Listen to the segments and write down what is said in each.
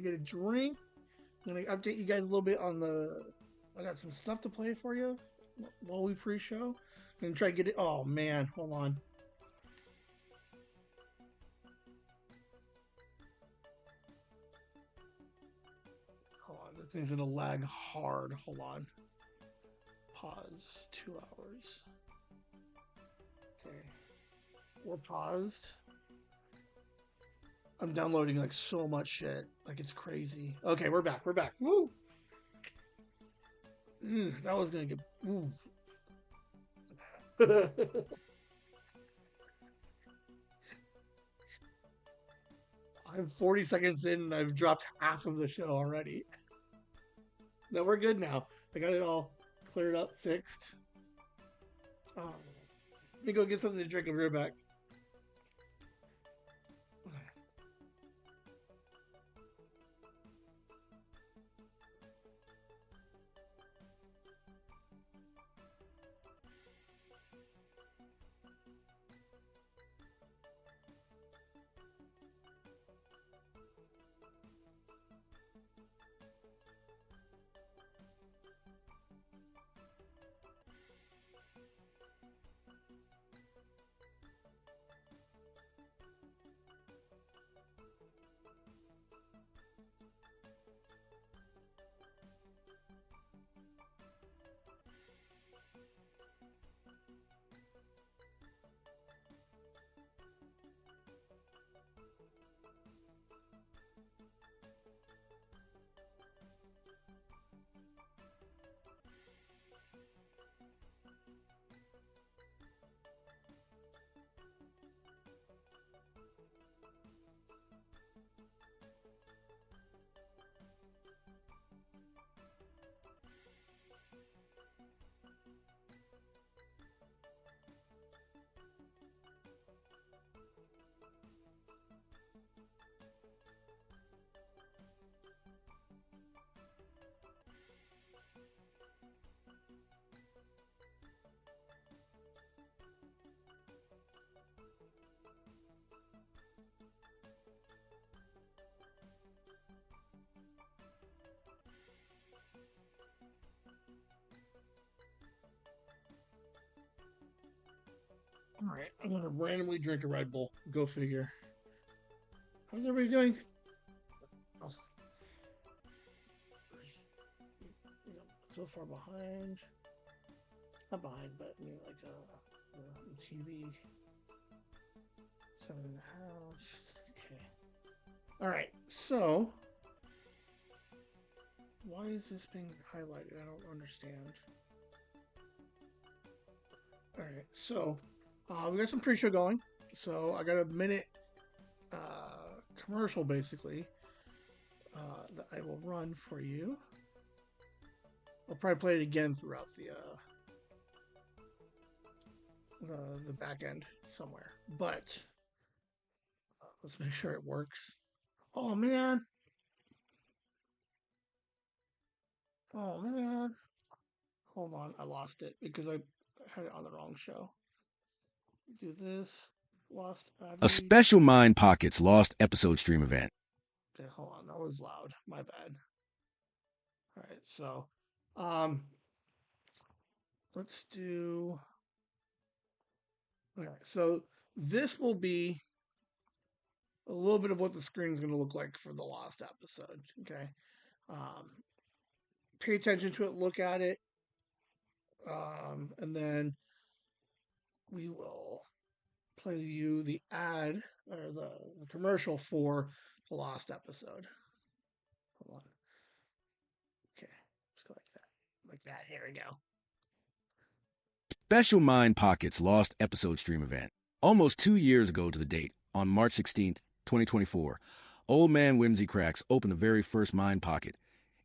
get a drink. I'm going to update you guys a little bit on I got some stuff to play for you while we pre-show. I'm going to try to get it. Oh, man. Hold on. Hold on. This thing's going to lag hard. Hold on. Pause. 2 hours. Okay. We're paused. I'm downloading like so much shit. Like it's crazy. Okay, we're back. We're back. Woo! That was gonna get. I'm 40 seconds in and I've dropped half of the show already. No, we're good now. I got it all cleared up, fixed. Let me go get something to drink and we're back. All right, I'm gonna randomly drink a Red Bull. Go figure. How's everybody doing? Oh. So far behind. Not behind, but I mean like TV. 7 in the house. Okay. All right. So, why is this being highlighted? I don't understand. All right. So. We got some pre-show going, so I got a minute commercial basically that I will run for you. I'll probably play it again throughout the back end somewhere, but let's make sure it works. Oh man! Oh man! Hold on, I lost it because I had it on the wrong show. Do this. Lost battery. A special Mind Pockets Lost episode stream event. Okay, hold on. That was loud. My bad. All right, so let's do. All right, so this will be a little bit of what the screen is going to look like for the lost episode. Okay, pay attention to it, look at it, and then we will play you the ad or the commercial for the lost episode. Hold on. Okay, just go like that. Like that. Here we go. Special Mind Pockets Lost episode stream event. Almost 2 years ago to the date, on March 16th, 2024, Old Man Whimsy Cracks opened the very first Mind Pocket,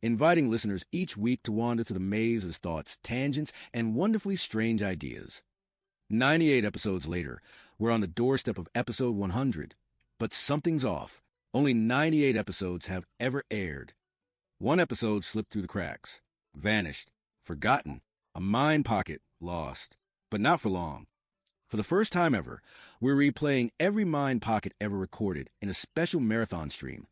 inviting listeners each week to wander through the maze of thoughts, tangents, and wonderfully strange ideas. 98 episodes later, we're on the doorstep of episode 100. But something's off. Only 98 episodes have ever aired. One episode slipped through the cracks, vanished, forgotten, a mind pocket lost. But not for long. For the first time ever, we're replaying every mind pocket ever recorded in a special marathon stream,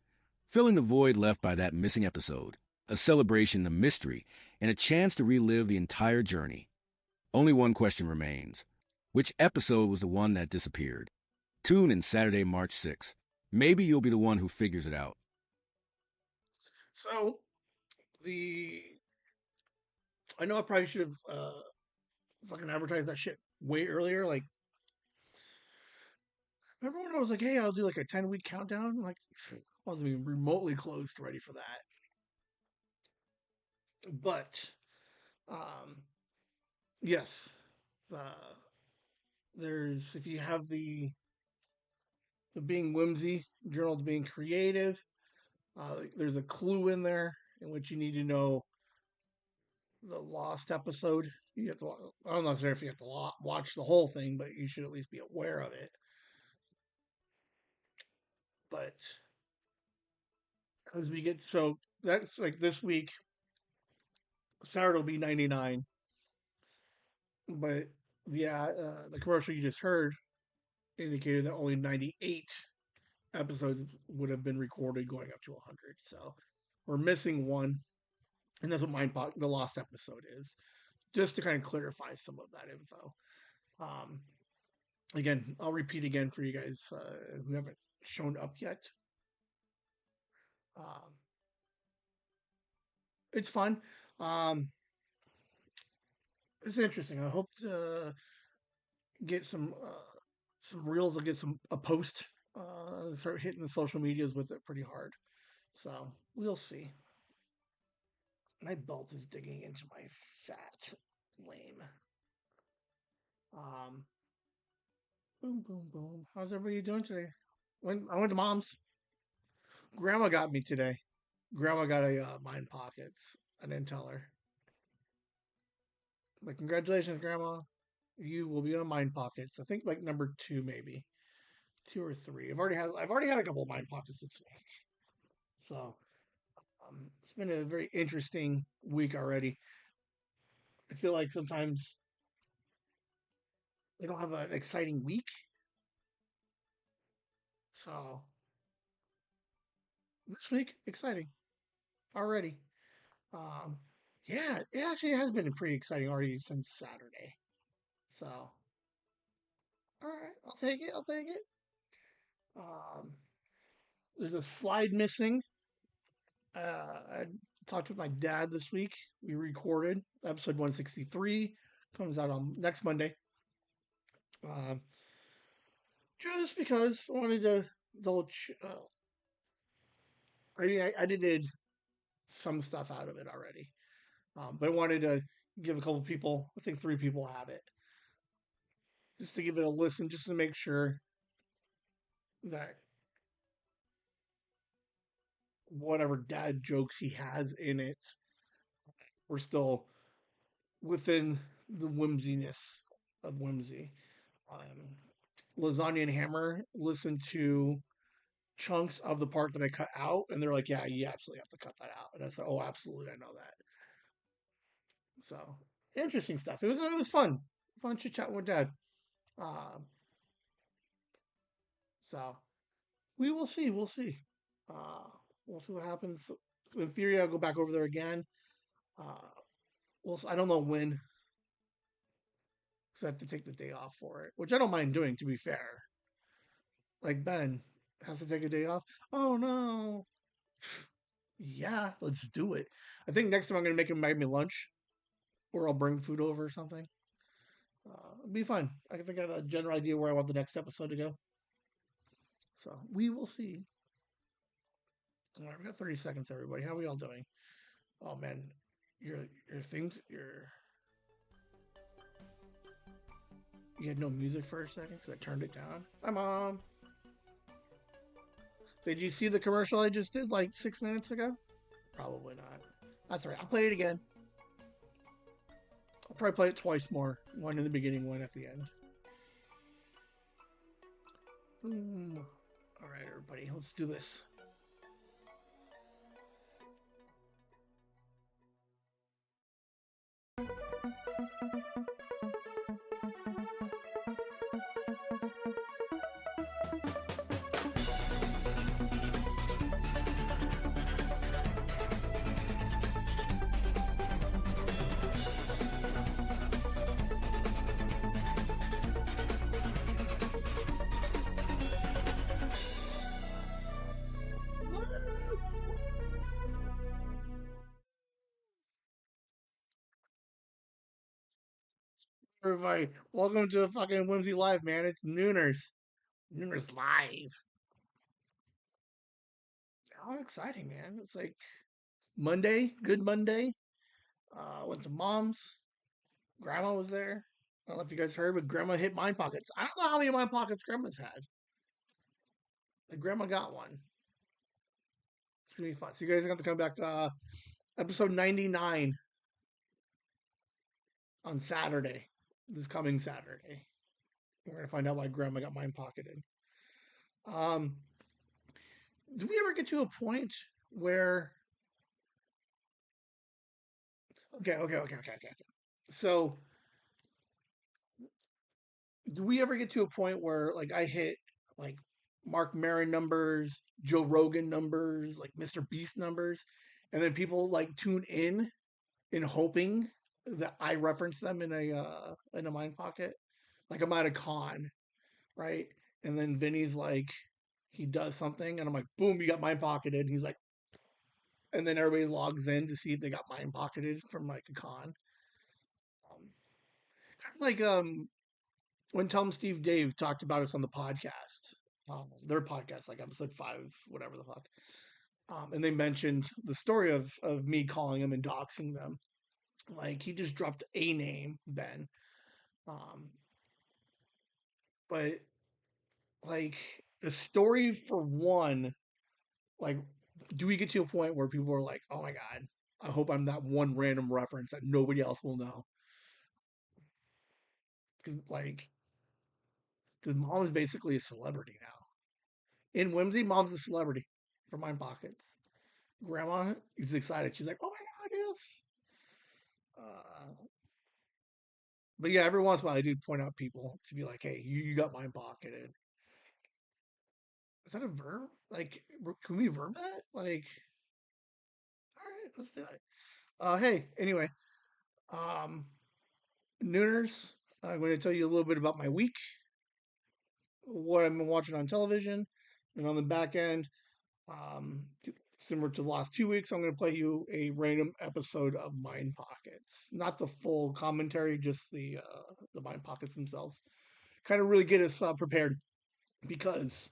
filling the void left by that missing episode, a celebration of mystery, and a chance to relive the entire journey. Only one question remains. Which episode was the one that disappeared? Tune in Saturday, March 6th. Maybe you'll be the one who figures it out. So, I know I probably should have fucking advertised that shit way earlier. Like, remember when I was like, hey, I'll do like a 10-week countdown? Like, I wasn't even remotely close to ready for that. But, yes, there's, if you have the Being Whimsy, Journal to Being Creative, there's a clue in there in which you need to know the lost episode. You have to, I don't know if you have to watch the whole thing, but you should at least be aware of it. But as we get, so that's like this week, Saturday will be 99. But yeah, the commercial you just heard indicated that only 98 episodes would have been recorded going up to 100. So we're missing one. And that's what the lost episode is. Just to kind of clarify some of that info. Again, I'll repeat again for you guys who haven't shown up yet. It's fun. It's interesting. I hope to get some reels. I'll get a post. Start hitting the social medias with it pretty hard. So we'll see. My belt is digging into my fat. Lame. Boom, boom, boom. How's everybody doing today? I went to Mom's. Grandma got me today. Grandma got a Mind Pockets. I didn't tell her. But congratulations, Grandma. You will be on Mind Pockets. I think like number 2, maybe 2 or 3. I've already had a couple of Mind Pockets this week. So it's been a very interesting week already. I feel like sometimes they don't have an exciting week. So this week, exciting already. Yeah, it actually has been pretty exciting already since Saturday. So, all right, I'll take it. There's a slide missing. I talked with my dad this week. We recorded episode 163. Comes out on next Monday. Just because I wanted to indulge. I did some stuff out of it already. But I wanted to give a couple people, I think 3 people have it, just to give it a listen, just to make sure that whatever dad jokes he has in it, we're still within the whimsiness of Whimsy. Lasagna and Hammer listened to chunks of the part that I cut out, and they're like, yeah, you absolutely have to cut that out. And I said, oh, absolutely, I know that. So, interesting stuff. It was fun. Fun chit chatting with dad. So, we will see. We'll see. We'll see what happens. In theory, I'll go back over there again. I don't know when, because I have to take the day off for it, which I don't mind doing, to be fair. Like Ben has to take a day off. Oh no. Yeah, let's do it. I think next time I'm going to make me lunch, or I'll bring food over or something. It'll be fun. I think I have a general idea where I want the next episode to go. So we will see. All right, we got 30 seconds, everybody. How are we all doing? Oh man, you had no music for a second because I turned it down. Hi, Mom. Did you see the commercial I just did like 6 minutes ago? Probably not. That's all right. I'll play it again. I'll probably play it twice more. One in the beginning, one at the end. Boom. All right, everybody. Let's do this. Everybody, welcome to a fucking Whimsy Live, man. It's Nooners. Nooners Live. How exciting, man. It's like Monday, good Monday. Went to mom's. Grandma was there. I don't know if you guys heard, but grandma hit Mind Pockets. I don't know how many Mind Pockets grandma's had. Like, grandma got one. It's gonna be fun. So you guys are going to come back. Episode 99 on Saturday. This coming Saturday. We're gonna find out why grandma got Mind Pocketed. Um, did we ever get to a point where okay. So, do we ever get to a point where like I hit like Mark Maron numbers, Joe Rogan numbers, like Mr. Beast numbers, and then people like tune in hoping that I reference them in a mind pocket? Like I'm at a con, right? And then Vinny's like he does something, and I'm like, boom, you got mind pocketed. And he's like, and then everybody logs in to see if they got mind pocketed from like a con. Kind of like when Tom Steve Dave talked about us on the podcast, their podcast, like episode 5, whatever the fuck, and they mentioned the story of me calling them and doxing them. Like he just dropped a name, Ben, um, but like the story for one, like, do we get to a point where people are like, oh my god, I hope I'm that one random reference that nobody else will know? Because like, because mom is basically a celebrity now. In Whimsy, mom's a celebrity for Mind Pockets. Grandma is excited. She's like, "Oh my god, yes!" Uh, but yeah, every once in a while, I do point out people to be like, "Hey, you got Mind Pocketed." Is that a verb? Like, can we verb that? Like, all right, let's do it. Hey, anyway, um, Nooners, I'm going to tell you a little bit about my week, what I've been watching on television, and on the back end, Um, similar to the last 2 weeks, I'm going to play you a random episode of Mind Pockets. Not the full commentary, just the Mind Pockets themselves. Kind of really get us prepared because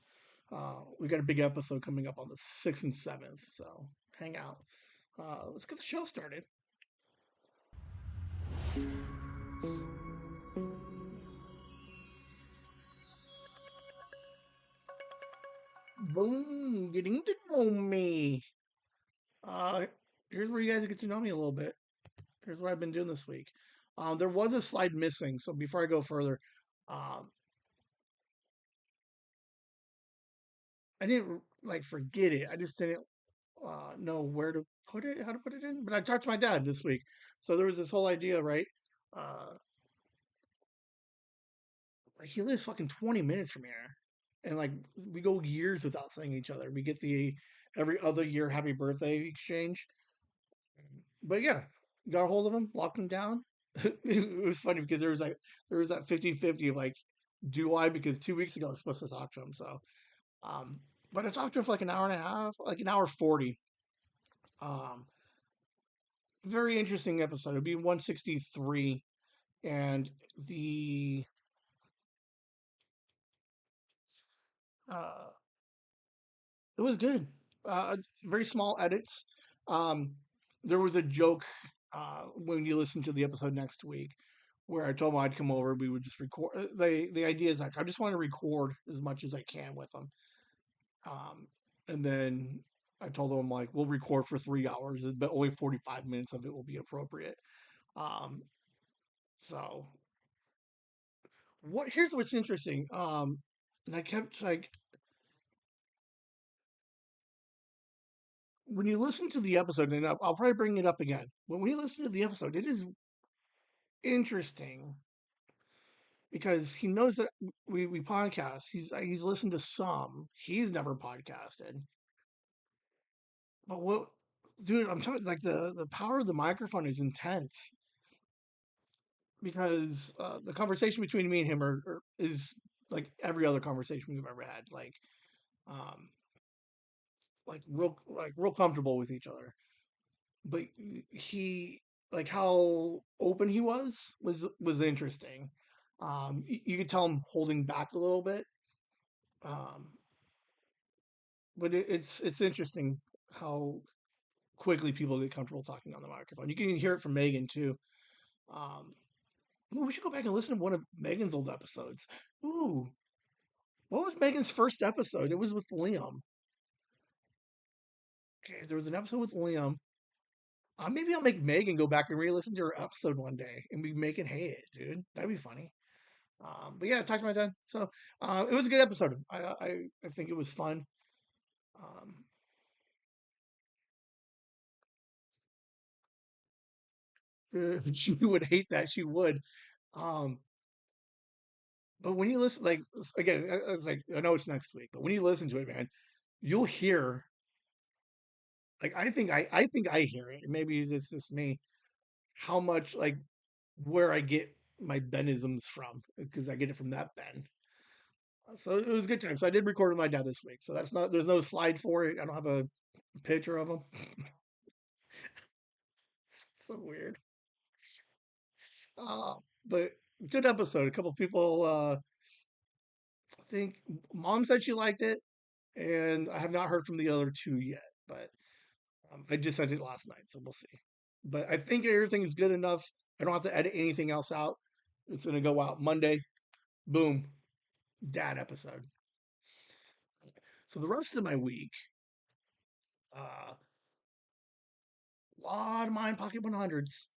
we got a big episode coming up on the 6th and 7th. So hang out. Let's get the show started. Boom, getting to know me. Uh, Here's where you guys get to know me a little bit. Here's what I've been doing this week. There was a slide missing, so before I go further, um, I didn't like forget it. I just didn't know where to put it, how to put it in. But I talked to my dad this week, so there was this whole idea, right? Uh, like he lives fucking 20 minutes from here, and like we go years without seeing each other. We get the every other year happy birthday exchange. But yeah, got a hold of him, locked him down. It was funny because there was that 50-50 of like, do I? Because 2 weeks ago I was supposed to talk to him. So, um, but I talked to him for like an hour and a half, like an hour 40. Um, Very interesting episode. It'd be 163, and the uh, it was good. Very small edits. Um, there was a joke when you listen to the episode next week where I told him I'd come over. We would just record. The idea is like I just want to record as much as I can with them, and then I told him like we'll record for 3 hours, but only 45 minutes of it will be appropriate. Um, so what? Here's what's interesting. And I kept like when you listen to the episode, and I'll probably bring it up again. When you listen to the episode, it is interesting because he knows that we podcast. He's listened to some. He's never podcasted. But what, dude? I'm telling you, like the power of the microphone is intense because the conversation between me and him is like every other conversation we've ever had. Um, like real comfortable with each other. But he like how open he was interesting. You could tell him holding back a little bit, um, but it's interesting how quickly people get comfortable talking on the microphone. You can hear it from Megan too. Um, ooh, we should go back and listen to one of Megan's old episodes. Ooh, what was Megan's first episode? It was with Liam. Okay, there was an episode with Liam. Maybe I'll make Megan go back and re-listen to her episode one day and be making hay it, dude. That'd be funny. But yeah, talk to my dad. So it was a good episode. I think it was fun. Um, she would hate that. She would. Um, but when you listen, like again, it's like I know it's next week, but when you listen to it, man, you'll hear. Like I think I hear it. Maybe it's just me. How much like where I get my Benisms from because I get it from that Ben. So it was a good time. So I did record with my dad this week. So that's not there's no slide for it. I don't have a picture of him. So weird. Uh, but good episode. A couple people I think mom said she liked it, and I have not heard from the other two yet. But I just sent it last night, so we'll see. But I think everything is good enough. I don't have to edit anything else out. It's gonna go out Monday. Boom, dad episode. So the rest of my week, a lot of mine pocket 100s.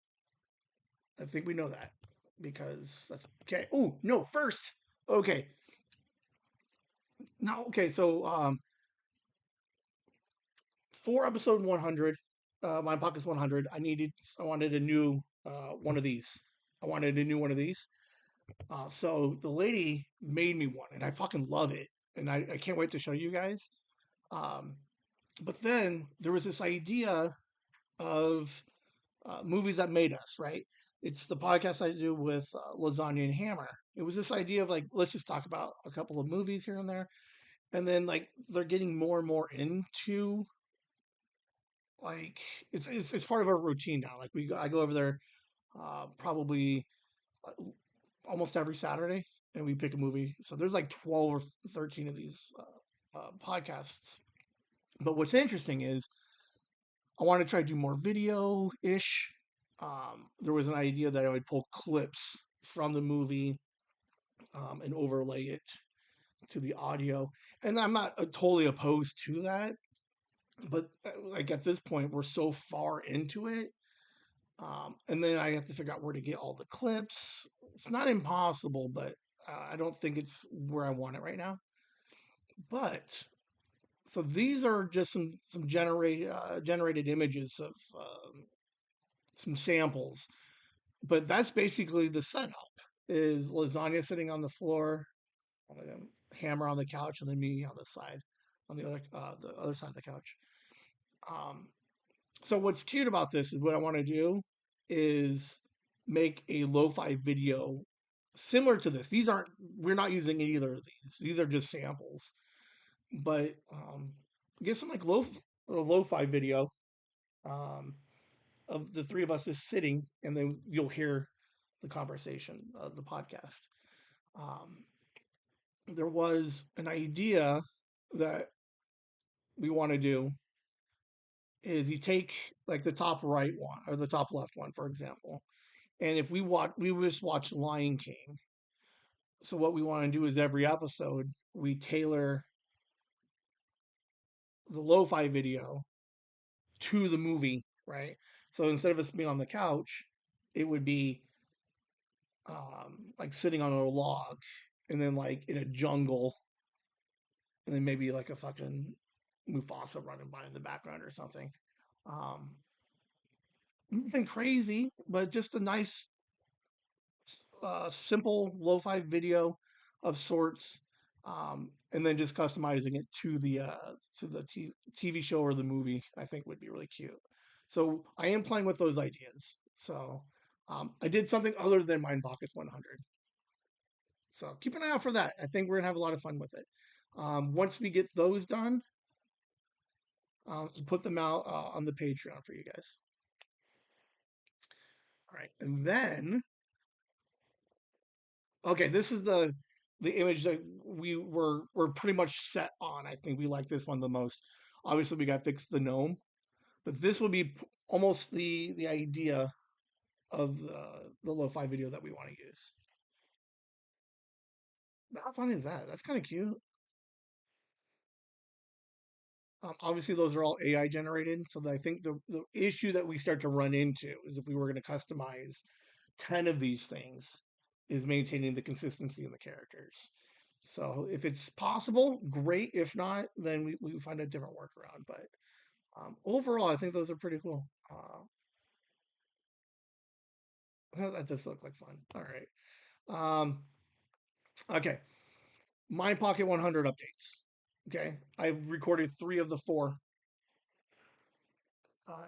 I think we know that because that's okay. Oh no, first. Okay, now okay. So for episode 100, my pockets 100. I wanted a new one of these. I wanted a new one of these. So the lady made me one, and I fucking love it, and I can't wait to show you guys. Um, but then there was this idea of movies that made us, right? It's the podcast I do with Lasagna and Hammer. It was this idea of like, let's just talk about a couple of movies here and there. And then like they're getting more and more into like it's part of our routine now. Like I go over there probably uh, almost every Saturday and we pick a movie. So there's like 12 or 13 of these podcasts. But what's interesting is I want to try to do more video ish. There was an idea that I would pull clips from the movie and overlay it to the audio. And I'm not totally opposed to that. But like at this point, we're so far into it. And then I have to figure out where to get all the clips. It's not impossible, but I don't think it's where I want it right now. But so these are just some generated images of some samples, but that's basically the setup. Is lasagna sitting on the floor, hammer on the couch, and then me on the side, on the other side of the couch. Um, so what's cute about this is what I want to do is make a lo-fi video similar to this. We're not using either of these. These are just samples, but get some like lo-fi video um, of the three of us just sitting, and then you'll hear the conversation, the podcast. Um, there was an idea that we want to do is you take like the top right one or the top left one, for example, and if we just watch Lion King. So what we want to do is every episode we tailor the lo-fi video to the movie, right? So instead of us being on the couch, it would be like sitting on a log, and then like in a jungle, and then maybe like a fucking Mufasa running by in the background or something. Um, Nothing crazy, but just a nice, simple lo-fi video of sorts, and then just customizing it to the TV show or the movie. I think would be really cute. So I am playing with those ideas. So I did something other than Mind Pockets 100. So keep an eye out for that. I think we're gonna have a lot of fun with it. Once we get those done, put them out on the Patreon for you guys. All right, and then okay, this is the image that we're pretty much set on. I think we like this one the most. Obviously, we got to fix the gnome, but this will be almost the idea of the lo-fi video that we want to use. How fun is that? That's kind of cute. Obviously, those are all AI generated. So I think the issue that we start to run into is if we were going to customize 10 of these things, is maintaining the consistency in the characters. So if it's possible, great. If not, then we find a different workaround. But overall, I think those are pretty cool. That does look like fun. All right. Okay. My Pocket 100 updates. Okay. I've recorded 3 of the 4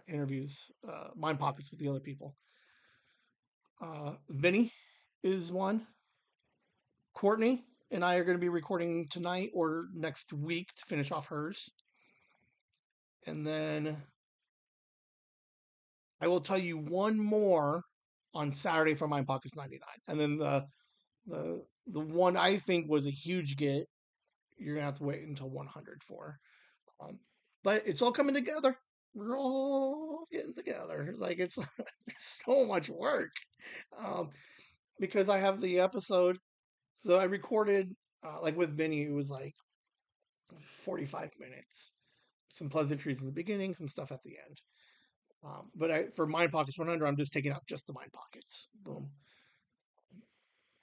interviews, Mind Pockets with the other people. Vinny is one. Courtney and I are going to be recording tonight or next week to finish off hers. And then I will tell you one more on Saturday for Mind Pockets 99. And then the one I think was a huge get, you're going to have to wait until 100 for. Um, but it's all coming together. We're all getting together. Like it's there's so much work. Um, because I have the episode. So I recorded like with Vinny, it was like 45 minutes. Some pleasantries in the beginning, some stuff at the end. But for Mind Pockets 100, I'm just taking out just the Mind Pockets. Boom.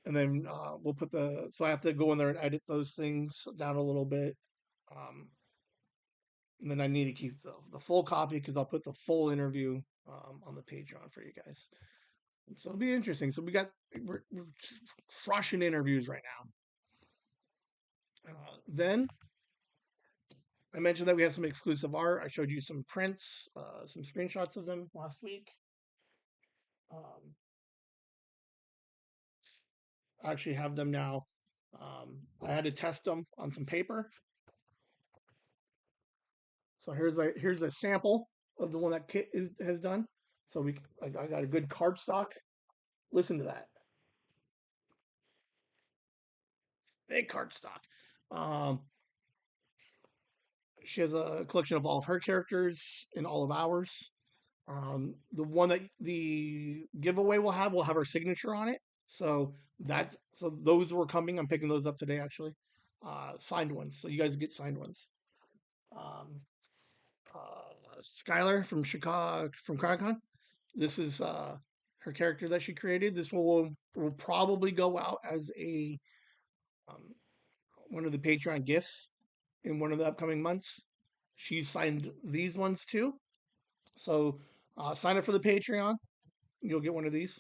And then we'll put so I have to go in there and edit those things down a little bit. Um, and then I need to keep the full copy because I'll put the full interview on the Patreon for you guys. So it'll be interesting. So we're crushing interviews right now. Then I mentioned that we have some exclusive art. I showed you some prints, some screenshots of them last week. Um, I actually have them now. I had to test them on some paper. So here's a sample of the one that Kit has done. So I got a good cardstock. Listen to that, big cardstock. Um, she has a collection of all of her characters and all of ours. The one that the giveaway will have her signature on it. So those were coming. I'm picking those up today actually. Signed ones. So you guys get signed ones. Um, Skylar from Chicago from CrowdCon. This is her character that she created. This will probably go out as a um, one of the Patreon gifts in one of the upcoming months. She signed these ones too. So sign up for the Patreon. You'll get one of these.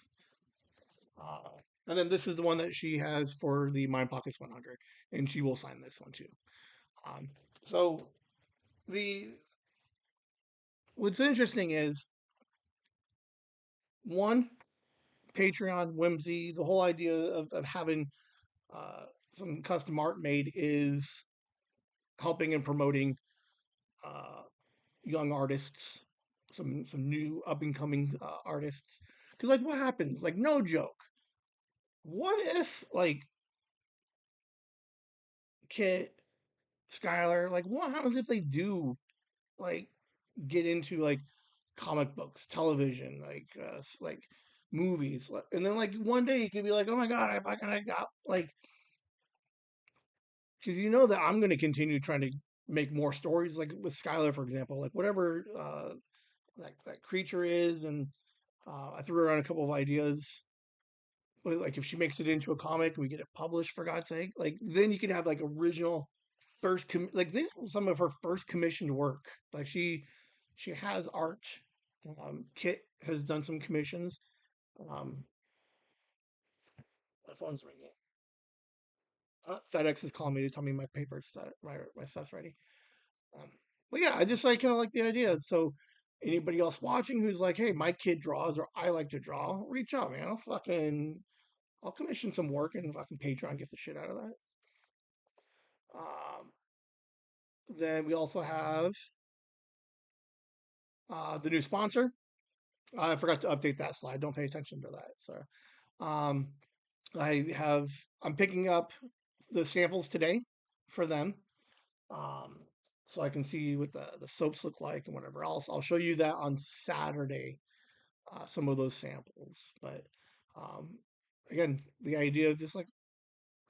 Uh, and then this is the one that she has for the Mind Pockets 100, and she will sign this one too. Um, so the what's interesting is one Patreon, Whimsy, the whole idea of having uh, some custom art made is helping and promoting uh, young artists, some new up and coming artists. Because like, what happens? Like, no joke. What if like Kit, Skylar, like, what happens if they do like get into like comic books, television, like movies, and then like one day you could be like, oh my god, if I kind of got like, because you know that I'm going to continue trying to make more stories, like with Skylar, for example, like whatever that creature is, and I threw around a couple of ideas. But like if she makes it into a comic, we get it published for God's sake. Like then you can have like original like this was some of her first commissioned work. Like she has art. Kit has done some commissions. Um, my phone's ringing. FedEx is calling me to tell me my papers, my stuff's ready. Um, but yeah, I just like kind of like the idea. So anybody else watching who's like, hey, my kid draws or I like to draw, reach out, man. I'll commission some work and fucking Patreon get the shit out of that. Um, then we also have the new sponsor. I forgot to update that slide. Don't pay attention to that. So, um, I have I'm picking up the samples today for them, um, so I can see what the soaps look like and whatever else. I'll show you that on Saturday, some of those samples. But um, again, the idea of just like,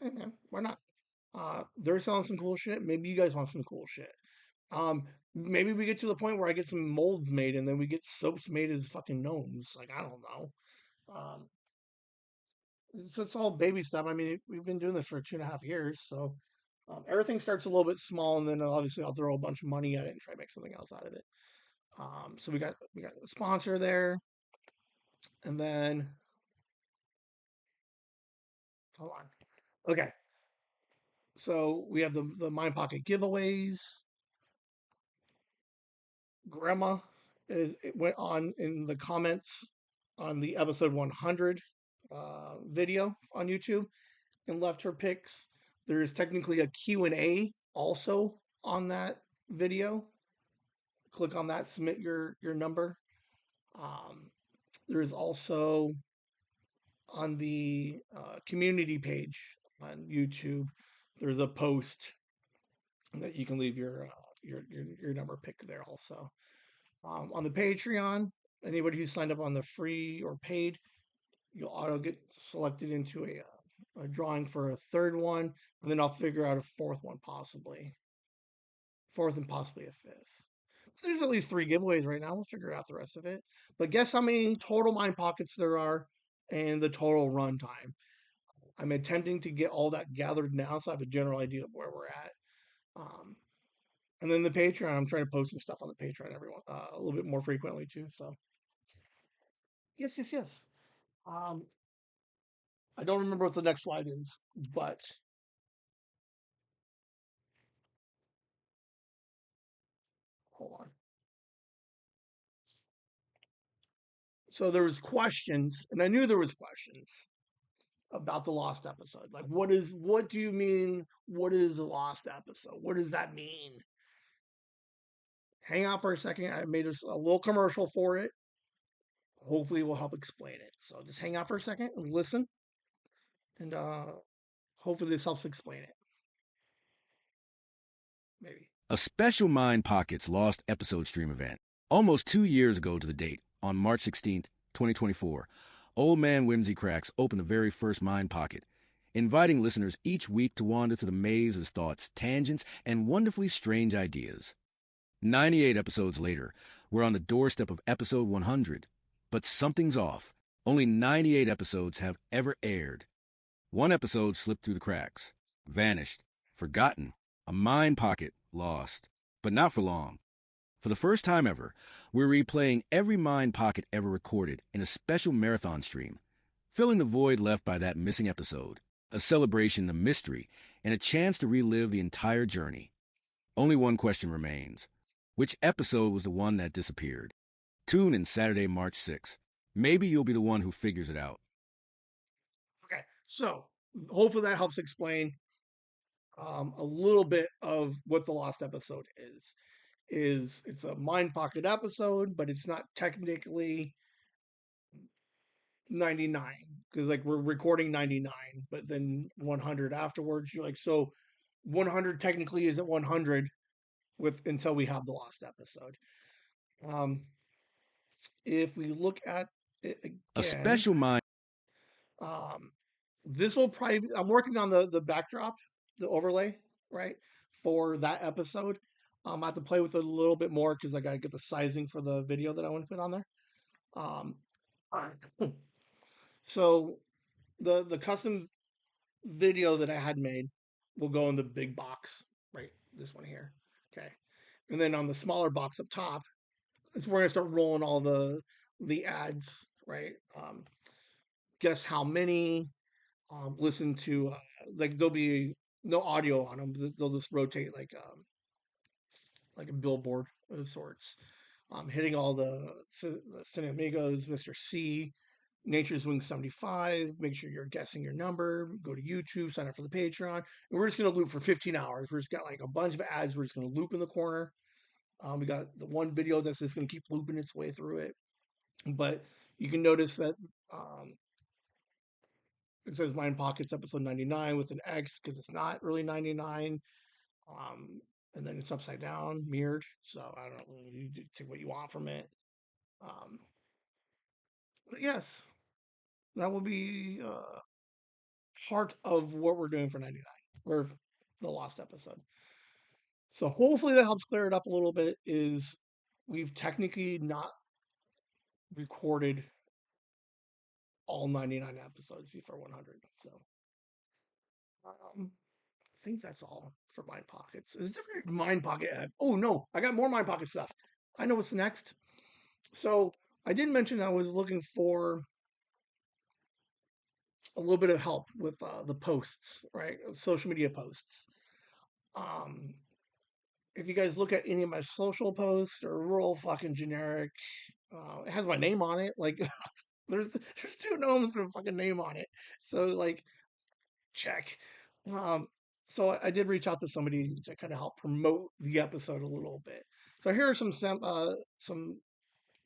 hey man, why not? They're selling some cool shit. Maybe you guys want some cool shit. Um, Maybe we get to the point where I get some molds made and then we get soaps made as fucking gnomes. Like I don't know. Um, it's all baby stuff. I mean, we've been doing this for 2.5 years, so everything starts a little bit small, and then obviously I'll throw a bunch of money at it and try to make something else out of it. So we got a sponsor there, and then hold on. Okay, so we have the Mind Pocket giveaways. Grandma it went on in the comments on the episode 100 video on YouTube and left her picks. There is technically a Q&A also on that video. Click on that, submit your number. Um, there is also on the community page on YouTube. There's a post that you can leave your number pick there also. On the Patreon, anybody who signed up on the free or paid, you'll auto get selected into a drawing for a third one, and then I'll figure out a fourth one possibly, fourth and possibly a fifth. There's at least 3 giveaways right now. We'll figure out the rest of it. But guess how many total Mind Pockets there are and the total run time. I'm attempting to get all that gathered now so I have a general idea of where we're at. Um, and then the Patreon, I'm trying to post some stuff on the Patreon everyone a little bit more frequently too. So yes, yes, yes. Um, I don't remember what the next slide is, but hold on. So there was questions, and I knew there was questions about the lost episode. Like, what do you mean? What is a lost episode? What does that mean? Hang out for a second. I made a little commercial for it. Hopefully, it will help explain it. So just hang out for a second and listen, and hopefully, this helps explain it. Maybe. A special Mind Pockets Lost Episode Stream event. Almost 2 years ago to the date, on March 16th, 2024, Old Man Whimsy Cracks opened the very first Mind Pocket, inviting listeners each week to wander through the maze of thoughts, tangents, and wonderfully strange ideas. 98 episodes later, we're on the doorstep of episode 100. But something's off. Only 98 episodes have ever aired. One episode slipped through the cracks, vanished, forgotten, a mind pocket lost. But not for long. For the first time ever, we're replaying every mind pocket ever recorded in a special marathon stream, filling the void left by that missing episode, a celebration of mystery, and a chance to relive the entire journey. Only one question remains. Which episode was the one that disappeared? Tune in Saturday, March 6th. Maybe you'll be the one who figures it out. Okay, so hopefully that helps explain a little bit of what the lost episode is it's a mind pocket episode, but it's not technically 99 because like we're recording 99, but then 100 afterwards. You're like, so 100 technically isn't 100 with until we have the lost episode. Um, if we look at it A again, special mind. um, this will probably. I'm working on the backdrop, the overlay, right, for that episode. I have to play with it a little bit more because I got to get the sizing for the video that I want to put on there. Um, so the custom video that I had made will go in the big box, right? This one here, okay. And then on the smaller box up top, it's where I start rolling all the ads, right? Guess how many? Listen to like there'll be no audio on them. They'll just rotate like a billboard of sorts. Hitting all the CineAmigos, Mr. C, Nature's Wing 75. Make sure you're guessing your number. Go to YouTube, sign up for the Patreon. And we're just going to loop for 15 hours. We're just got like a bunch of ads. We're just going to loop in the corner. We got the one video that's just going to keep looping its way through it. But you can notice that um, it says Mind Pockets episode 99 with an X because it's not really 99. Um, and then it's upside down, mirrored. So I don't know. You take what you want from it. Um, but yes, that will be part of what we're doing for 99 or the lost episode. So hopefully that helps clear it up a little bit. Is we've technically not recorded all 99 episodes before 100. So I think that's all for Mind Pockets. Is there Mind Pocket? Oh no, I got more Mind Pocket stuff. I know what's next. So I did mention I was looking for a little bit of help with the posts, right? Social media posts. Um, if you guys look at any of my social posts, they're real fucking generic. It has my name on it. Like there's two gnomes with a fucking name on it. So like check. Um, so I did reach out to somebody to kind of help promote the episode a little bit. So here are some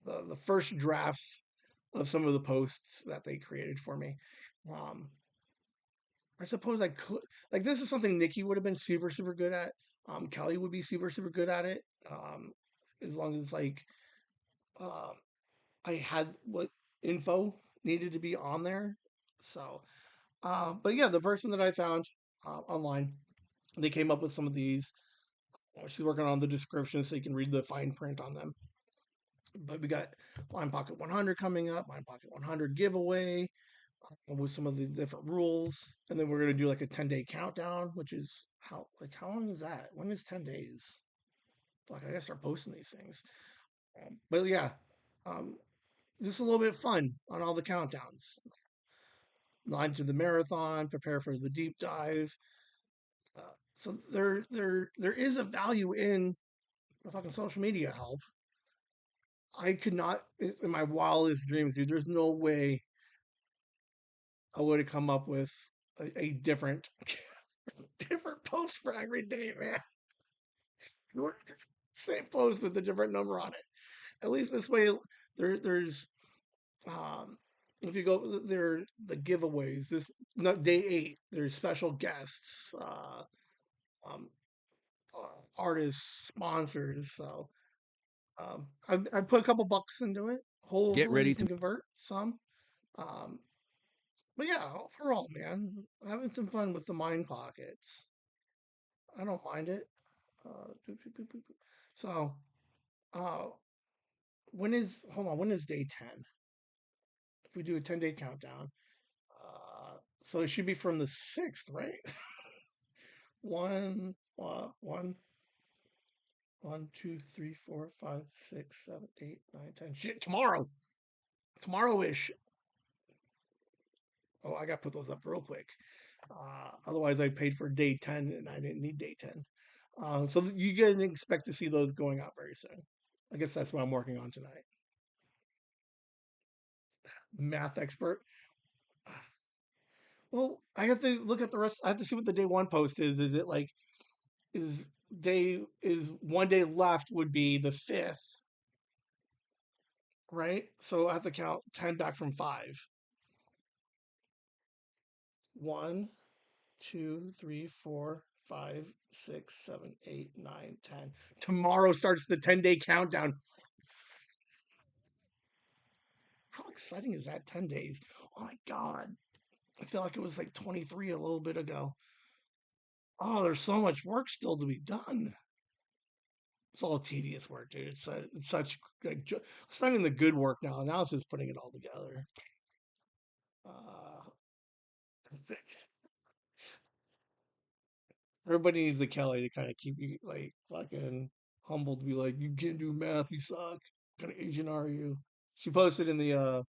the first drafts of some of the posts that they created for me. Um, I suppose I could like this is something Nikki would have been super good at. Kelly would be super good at it. As long as like um, I had what info needed to be on there. So, but yeah, the person that I found online, they came up with some of these. She's working on the description so you can read the fine print on them. But we got Line Pocket 100 coming up, Line Pocket 100 giveaway with some of the different rules, and then we're gonna do like a 10-day countdown, which is how long is that? When is 10 days? Like I gotta start posting these things. But yeah, um, just a little bit of fun on all the countdowns. Line to the marathon, prepare for the deep dive. So there is a value in the fucking social media help. I could not, in my wildest dreams, dude. There's no way I would have come up with a different different post for every day, man. Same post with a different number on it. At least this way, there's um, if you go there the giveaways. This not day 8. There's special guests, um, artists, sponsors. So I put a couple bucks into it. Get Hopefully we ready can to convert some. Um, but yeah, overall, man, having some fun with the mind pockets. I don't mind it. Doop, doop, doop, doop, doop. So, uh, hold on, when is day 10? If we do a 10-day countdown, so it should be from the 6th, right? One, one, 1, 2, 3, 4, 5, 6, 7, 8, 9, 10. Shit, tomorrow-ish. Oh, I got to put those up real quick. Otherwise, I paid for day 10 and I didn't need day 10. So you can expect to see those going out very soon. I guess that's what I'm working on tonight. Math expert. Well, I have to look at the rest. I have to see what the day one post is. Is it like is one day left would be the 5th, right? So I have to count 10 back from 5. 1, 2, 3, 4, 5, 6, 7, 8, 9, 10. Tomorrow starts the 10-day countdown. How exciting is that? 10 days. Oh my God. I feel like it was like 23 a little bit ago. Oh, there's so much work still to be done. It's all tedious work, dude. It's such like it's not even the good work now. Now it's just putting it all together. Uh, everybody needs a Kelly to kind of keep you like fucking humble to be like, you can't do math, you suck. What kind of agent are you? She posted in the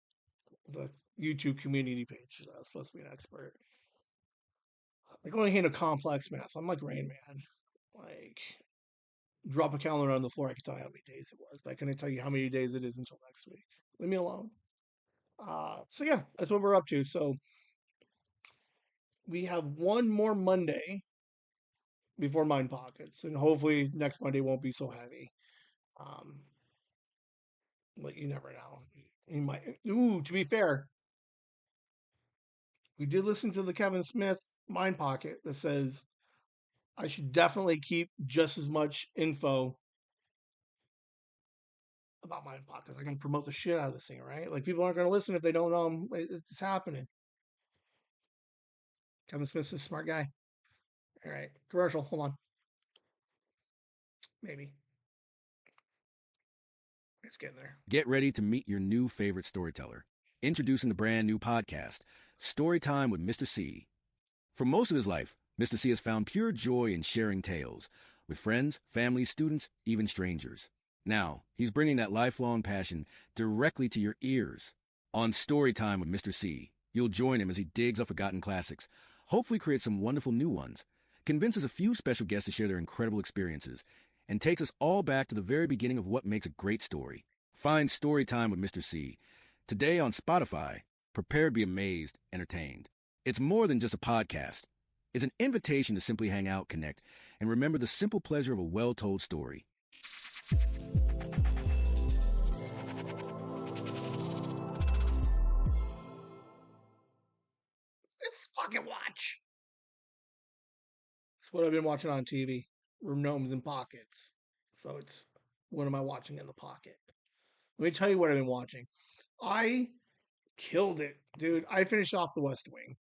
YouTube community page that I was supposed to be an expert. Like only handle complex math. I'm like Rain Man. Like drop a calendar on the floor, I can tell you how many days it was, but I couldn't tell you how many days it is until next week. Leave me alone. So yeah, that's what we're up to. So we have one more Monday before Mind Pockets, and hopefully next Monday won't be so heavy. Um, but you never know. He might. Ooh, to be fair, we did listen to the Kevin Smith Mind Pocket that says I should definitely keep just as much info about Mind Pockets. I can promote the shit out of this thing, right? Like people aren't going to listen if they don't know it's happening. Kevin Smith's a smart guy. All right, commercial. Hold on, maybe it's getting there. Get ready to meet your new favorite storyteller. Introducing the brand new podcast, Storytime with Mr. C. For most of his life, Mr. C has found pure joy in sharing tales with friends, family, students, even strangers. Now, he's bringing that lifelong passion directly to your ears. On Storytime with Mr. C, you'll join him as he digs up forgotten classics, hopefully creates some wonderful new ones, convinces a few special guests to share their incredible experiences, and takes us all back to the very beginning of what makes a great story. Find Storytime with Mr. C today on Spotify. Prepare to be amazed, entertained. It's more than just a podcast. It's an invitation to simply hang out, connect, and remember the simple pleasure of a well-told story. It's Pocket Watch. It's what I've been watching on TV. Gnomes in pockets. So it's what am I watching in the pocket? Let me tell you what I've been watching. I killed it, dude. I finished off The West Wing.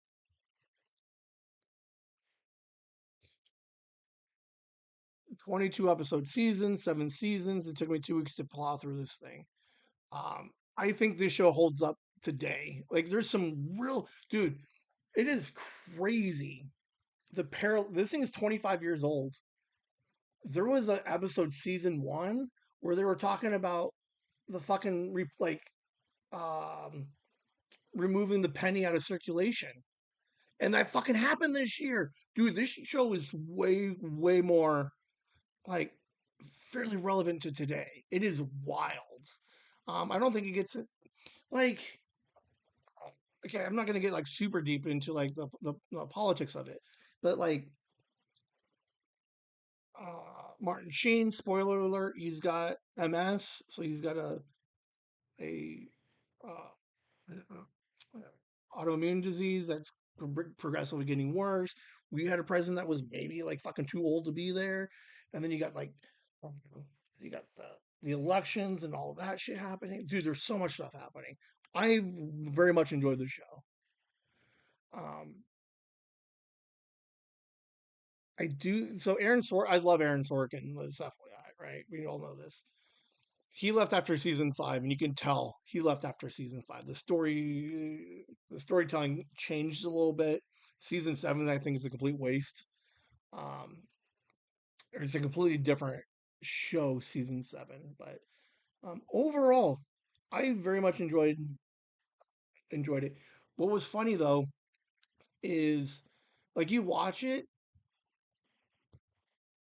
22 episode season, 7 seasons. It took me 2 weeks to plow through this thing. I think this show holds up today. Like, there's some real, dude. It is crazy. This thing is 25 years old. There was an episode season one where they were talking about the fucking um, removing the penny out of circulation, and that fucking happened this year, dude. This show is way more like fairly relevant to today. It is wild. I don't think it gets like okay. I'm not gonna get like super deep into like the politics of it, but like Martin Sheen, spoiler alert, he's got MS, so he's got a autoimmune disease that's progressively getting worse. We had a president that was maybe like fucking too old to be there, and then you got like you got the elections and all of that shit happening. Dude, there's so much stuff happening. I very much enjoyed the show. Um, I do. So I love Aaron Sorkin. Let's FYI, right? We all know this. He left after season five, and you can tell he left after season five. The storytelling changed a little bit. Season seven, I think, is a complete waste. Um, it's a completely different show, season seven. But overall, I very much enjoyed it. What was funny though is like you watch it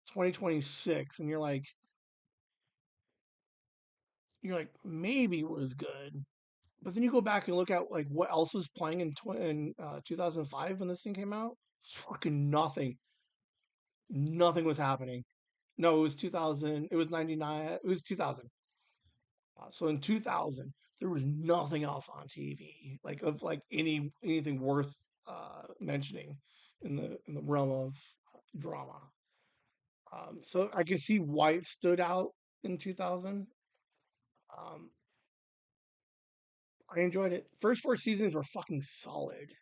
2026 and you're like maybe it was good, but then you go back and look at like what else was playing in 2005 when this thing came out. Fucking nothing. Nothing was happening. No, it was 2000. It was 99. It was 2000. So in 2000, there was nothing else on TV like of like anything worth mentioning in the realm of drama. So I can see why it stood out in 2000. Um, I enjoyed it. First four seasons were fucking solid.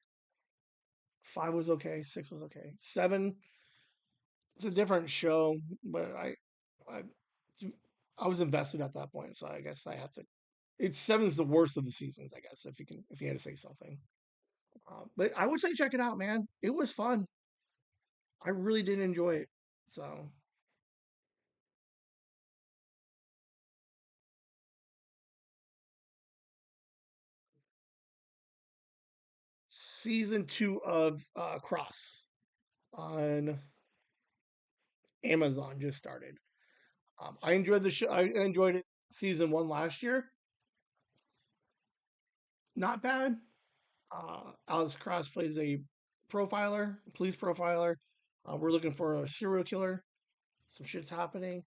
Five was okay. Six was okay. Seven, it's a different show, but I, I was invested at that point, so I guess I have to. It's seven's the worst of the seasons, I guess, if you had to say something. But I would say check it out, man. It was fun. I really did enjoy it. So season two of Cross on Amazon just started. I enjoyed the show. I enjoyed it season one last year. Not bad. Alex Cross plays a profiler, police profiler. We're looking for a serial killer. Some shit's happening.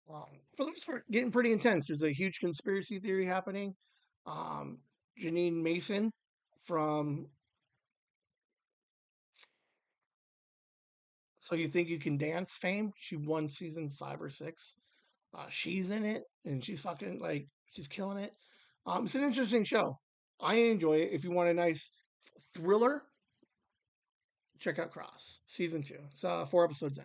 For the most part, getting pretty intense. There's a huge conspiracy theory happening. Um, Janine Mason from So You Think You Can Dance fame. She won season 5 or 6. She's in it, and she's fucking like she's killing it. It's an interesting show. I enjoy it. If you want a nice thriller, check out Cross season 2. It's 4 episodes in.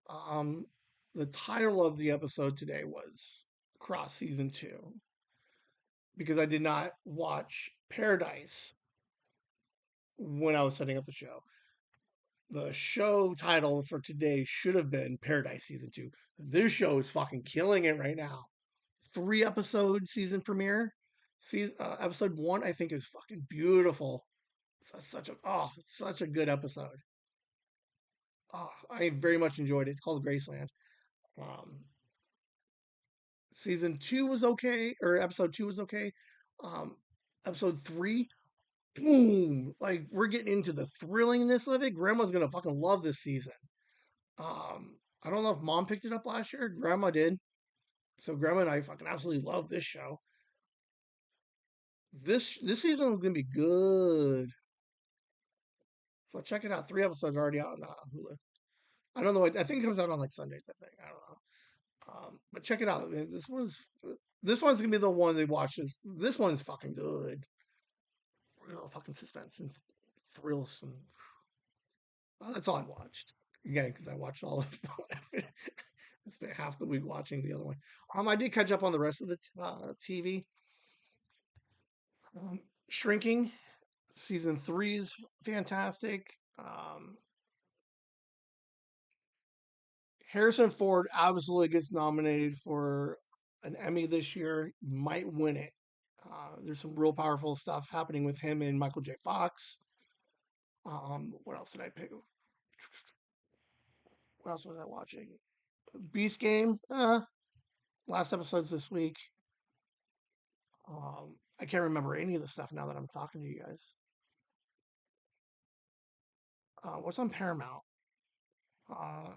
Um, the title of the episode today was Cross season 2 because I did not watch Paradise when I was setting up the show. The show title for today should have been Paradise season 2. This show is fucking killing it right now. 3 episode season premiere. Episode 1 I think is fucking beautiful. It's such a good episode. Oh, I very much enjoyed it. It's called Graceland. Um, season 2 was okay, or episode 2 was okay. Um, episode 3, boom! Like we're getting into the thrillingness of it. Grandma's gonna fucking love this season. I don't know if Mom picked it up last year. Grandma did. So Grandma and I fucking absolutely love this show. This season is gonna be good. So check it out. 3 episodes are already out on Hulu. I don't know. I think it comes out on like Sundays. I think I don't know. But check it out. I mean, this one's gonna be the one they watch. This one's fucking good. Real fucking suspense and thrills and that's all I watched. Again, because I watched all of I spent half the week watching the other one. I did catch up on the rest of the TV. Shrinking season 3 is fantastic. Harrison Ford absolutely gets nominated for an Emmy this year. Might win it. There's some real powerful stuff happening with him and Michael J. Fox. What else did I pick? What else was I watching? Beast Game. Last episode's this week. I can't remember any of the stuff now that I'm talking to you guys. What's on Paramount? Uh,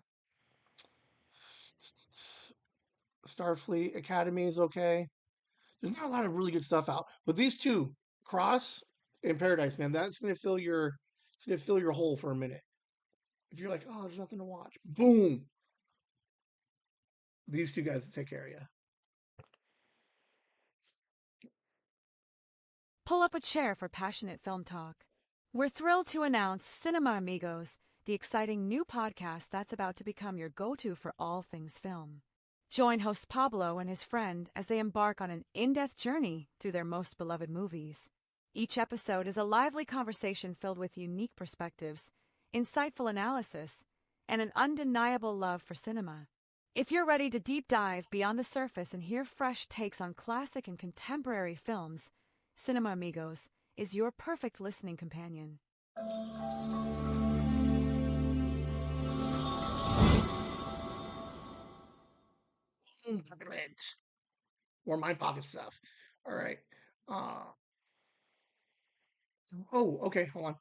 Starfleet Academy is okay. There's not a lot of really good stuff out, but these two, Cross and Paradise, man, it's gonna fill your hole for a minute. If you're like, oh, there's nothing to watch, boom, these two guys take care of you. Pull up a chair for passionate film talk. We're thrilled to announce Cinema Amigos, the exciting new podcast that's about to become your go-to for all things film. Join host Pablo and his friend as they embark on an in-depth journey through their most beloved movies. Each episode is a lively conversation filled with unique perspectives, insightful analysis, and an undeniable love for cinema. If you're ready to deep dive beyond the surface and hear fresh takes on classic and contemporary films, Cinema Amigos is your perfect listening companion. More mind pocket stuff. All right. Uh, oh, okay. Hold on.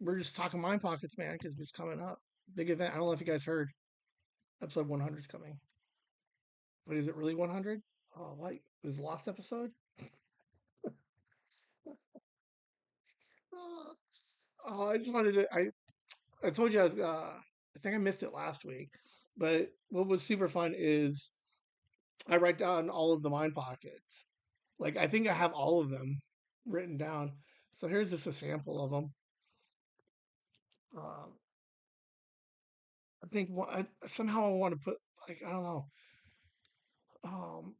We're just talking mind pockets, man, because it's coming up. Big event. I don't know if you guys heard. Episode 100 is coming. But is it really 100? Oh, what? Is the last episode? Oh, I just wanted to. I told you I was. I think I missed it last week. But what was super fun is I write down all of the mind pockets. Like I think I have all of them written down. So here's just a sample of them. Uh, I think somehow I want to put like I don't know. Um,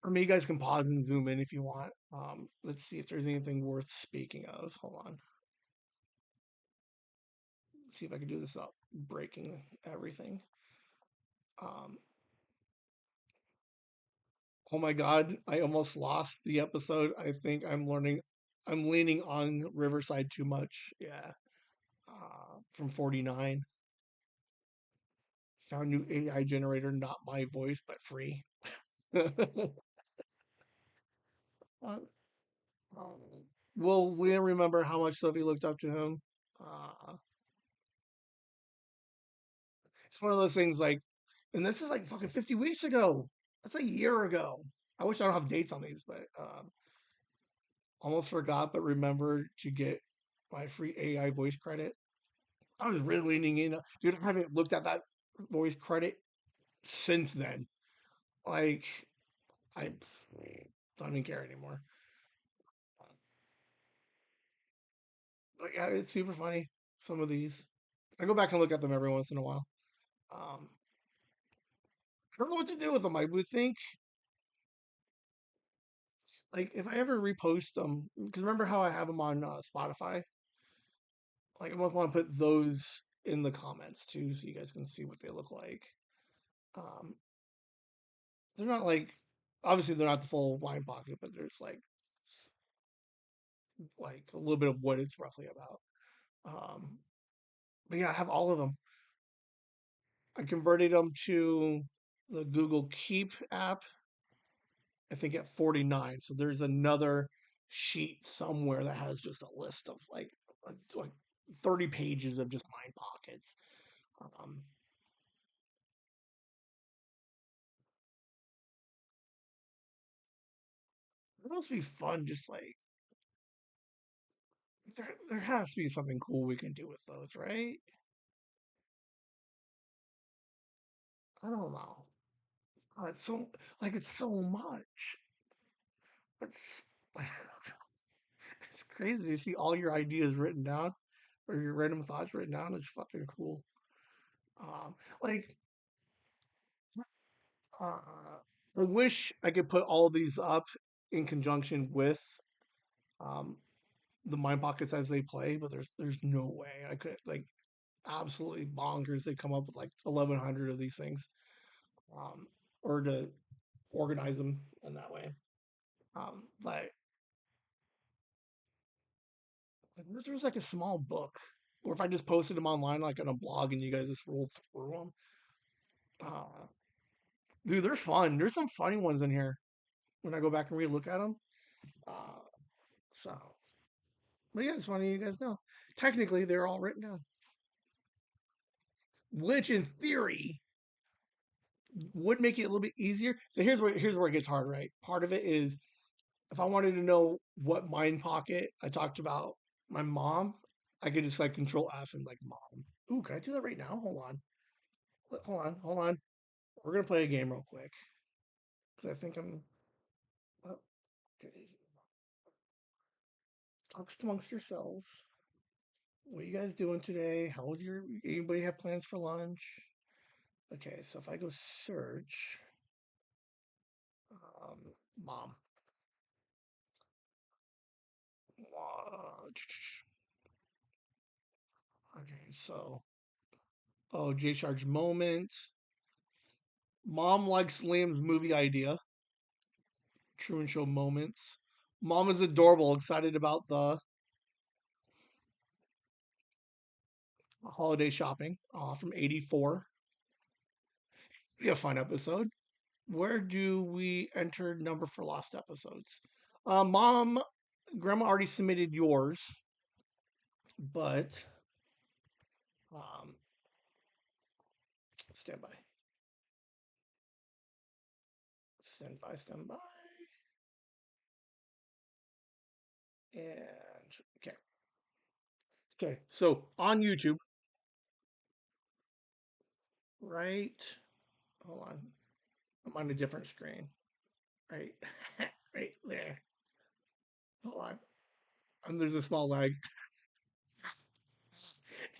or maybe you guys can pause and zoom in if you want. Let's see if there's anything worth speaking of. Hold on. Let's see if I can do this without breaking everything. Um, oh my God, I almost lost the episode. I think I'm leaning on Riverside too much. Yeah. From 49. Found new AI generator, not my voice, but free. uh, um, will Liam remember how much Sophie looked up to him? Uh, it's one of those things like, and this is like fucking 50 weeks ago. That's a year ago. I wish I don't have dates on these, but almost forgot, but remember to get my free AI voice credit. I was really leaning in. Dude, I haven't looked at that voice credit since then. Like, I don't even care anymore. But yeah, it's super funny. Some of these. I go back and look at them every once in a while. Um, I don't know what to do with them. I would think, like, if I ever repost them, because remember how I have them on Spotify? Like, I almost want to put those in the comments too, so you guys can see what they look like. Um, they're not like, obviously, they're not the full wine pocket, but there's like a little bit of what it's roughly about. Um, but yeah, I have all of them. I converted them to the Google Keep app, I think at 49. So there's another sheet somewhere that has just a list of like 30 pages of just mind pockets. Um, it must be fun. Just like there has to be something cool we can do with those, right? I don't know. It's so like it's so much. It's it's crazy to see all your ideas written down or your random thoughts written down. It's fucking cool. Like I wish I could put all of these up in conjunction with um, the mind pockets as they play, but there's no way I could like absolutely bonkers. They come up with like 1,100 of these things, um, or to organize them in that way. But like, what if there was like a small book, or if I just posted them online like on a blog and you guys just rolled through them. Uh, Dude, they're fun. There's some funny ones in here when I go back and relook at them. Uh, so, but yeah, it's funny you guys know. Technically, they're all written down, which in theory would make it a little bit easier. So here's where it gets hard, right? Part of it is if I wanted to know what mind pocket I talked about my mom, I could just like control F and like mom. Ooh, can I do that right now? Hold on. Hold on. We're gonna play a game real quick because I think I'm. Oh, okay. Talks amongst yourselves. What you guys doing today? How was your? Anybody have plans for lunch? Okay, so if I go search, um, mom. Okay, so J Charge moment. Mom likes Liam's movie idea. Truman Show moments. Mom is adorable, excited about the holiday shopping from '84. Be a fun episode. Where do we enter number for lost episodes? Mom, Grandma already submitted yours, but um, stand by, stand by, and okay, okay. So on YouTube, right? Hold on, I'm on a different screen. Right, right there. Hold on. There's a small lag.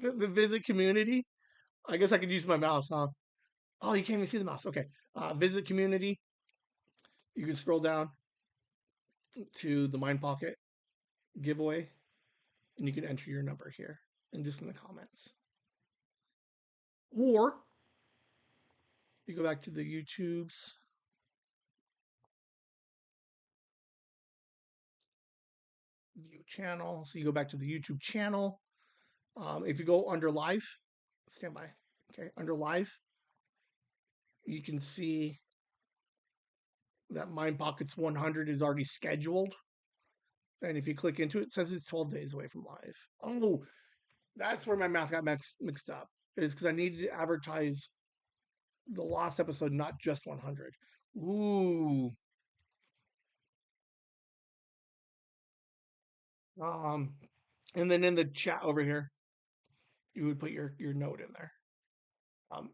The visit community. I guess I could use my mouse, huh? Oh, you can't even see the mouse. Okay. Visit community. You can scroll down to the Mind Pocket giveaway, and you can enter your number here and just in the comments. Or you go back to the YouTube's view channel. So you go back to the YouTube channel. If you go under live, stand by. Okay, under live, you can see that Mind Pockets 100 is already scheduled. And if you click into it, it says it's 12 days away from live. Oh, that's where my math got mixed up. Is because I needed to advertise the Lost episode, not just 100. Ooh. Um, and then in the chat over here, you would put your note in there. Um,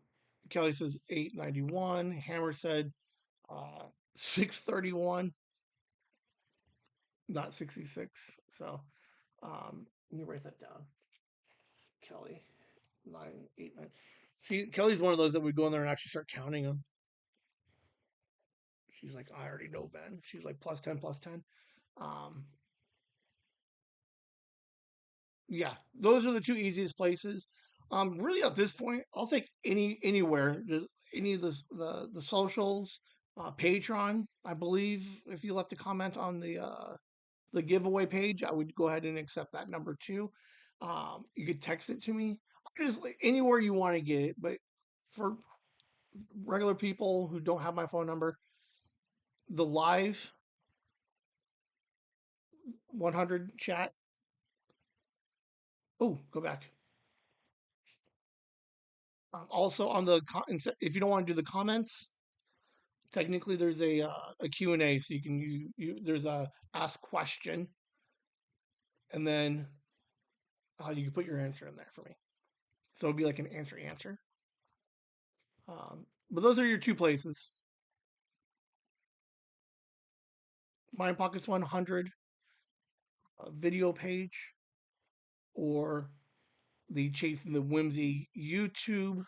Kelly says 891. Hammer said 631, not 66. So let me write that down. Kelly 989. See, Kelly's one of those that would go in there and actually start counting them. She's like, I already know Ben. She's like plus 10, plus 10. Um, yeah, those are the two easiest places. Really at this point, I'll take anywhere, just any of the socials, Patreon. I believe if you left a comment on the giveaway page, I would go ahead and accept that number too. You could text it to me, just like, anywhere you want to get it. But for regular people who don't have my phone number, the live 100 chat. Oh, go back. Also on the if you don't want to do the comments, technically there's a Q&A, so you can there's a ask question, and then you can put your answer in there for me. So it'll be like an answer. But those are your two places. Mind Pockets 100 video page, or the Chasing the Whimsy YouTube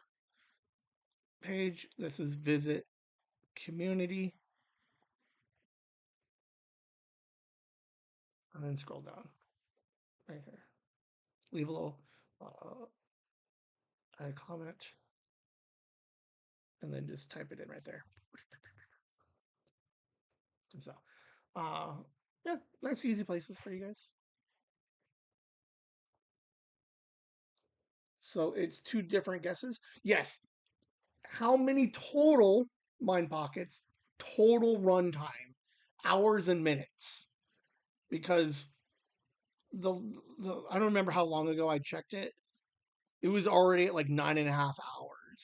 page. This is visit community, and then scroll down right here. Leave a little add a comment, and then just type it in right there. So, uh, yeah, nice easy places for you guys. So it's two different guesses. Yes. How many total Mind Pockets? Total runtime, hours and minutes. Because the I don't remember how long ago I checked it. It was already at like 9.5 hours.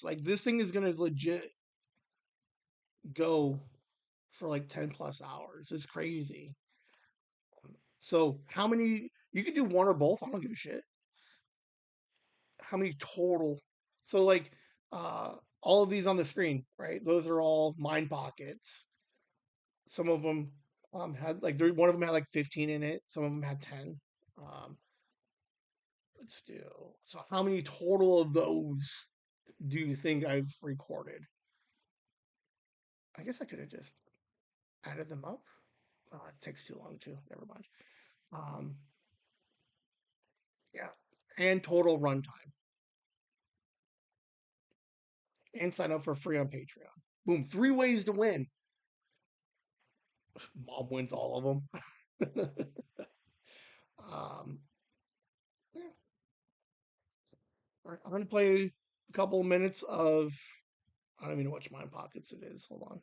Like this thing is gonna legit go for like 10 plus hours. It's crazy. So how many you could do one or both, I don't give a shit. How many total? So like all of these on the screen, right? Those are all Mind Pockets. Some of them had like one of them had like 15 in it. Some of them had 10. Um, but still, so how many total of those do you think I've recorded? I guess I could have just added them up. Oh, it takes too long too. Never mind. Um, yeah, and total runtime, and sign up for free on Patreon. Boom! 3 ways to win. Mom wins all of them. Yeah. All right, I'm gonna play a couple of minutes of. I don't even know which Mind Pockets it is. Hold on.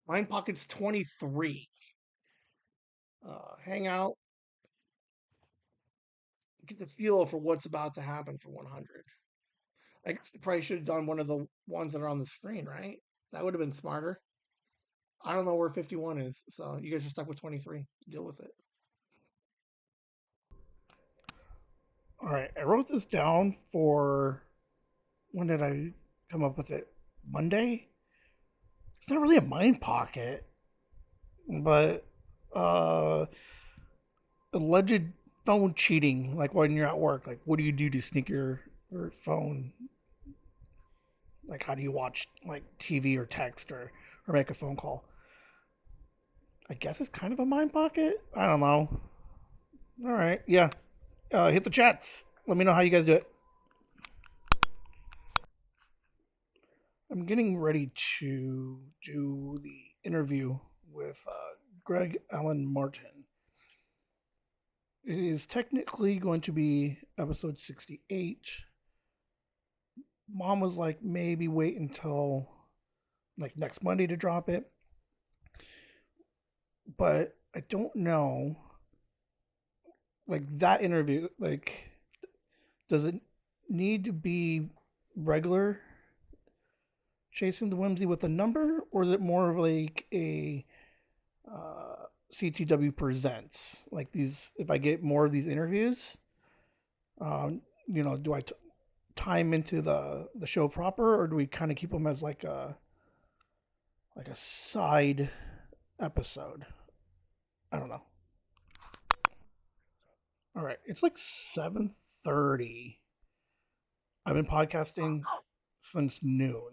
Mind Pockets 23. Hang out, get the feel for what's about to happen for 100. I guess they probably should have done one of the ones that are on the screen, right? That would have been smarter. I don't know where 51 is, so you guys are stuck with 23. Deal with it. All right, I wrote this down for when did I come up with it? Monday? It's not really a mind pocket, but uh, alleged phone cheating, like when you're at work. Like, what do you do to sneak your phone? Like, how do you watch like TV or text or make a phone call? I guess it's kind of a mind pocket. I don't know. All right, yeah. Hit the chats. Let me know how you guys do it. I'm getting ready to do the interview with Greg Allen Martin. It is technically going to be episode 68. Mom was like, maybe wait until like next Monday to drop it. But I don't know. Like that interview, like, does it need to be regular chasing the whimsy with a number, or is it more of like a CTW presents? Like these, if I get more of these interviews, do I time into the show proper, or do we kind of keep them as like a side episode? I don't know. All right, it's like 7:30. I've been podcasting since noon.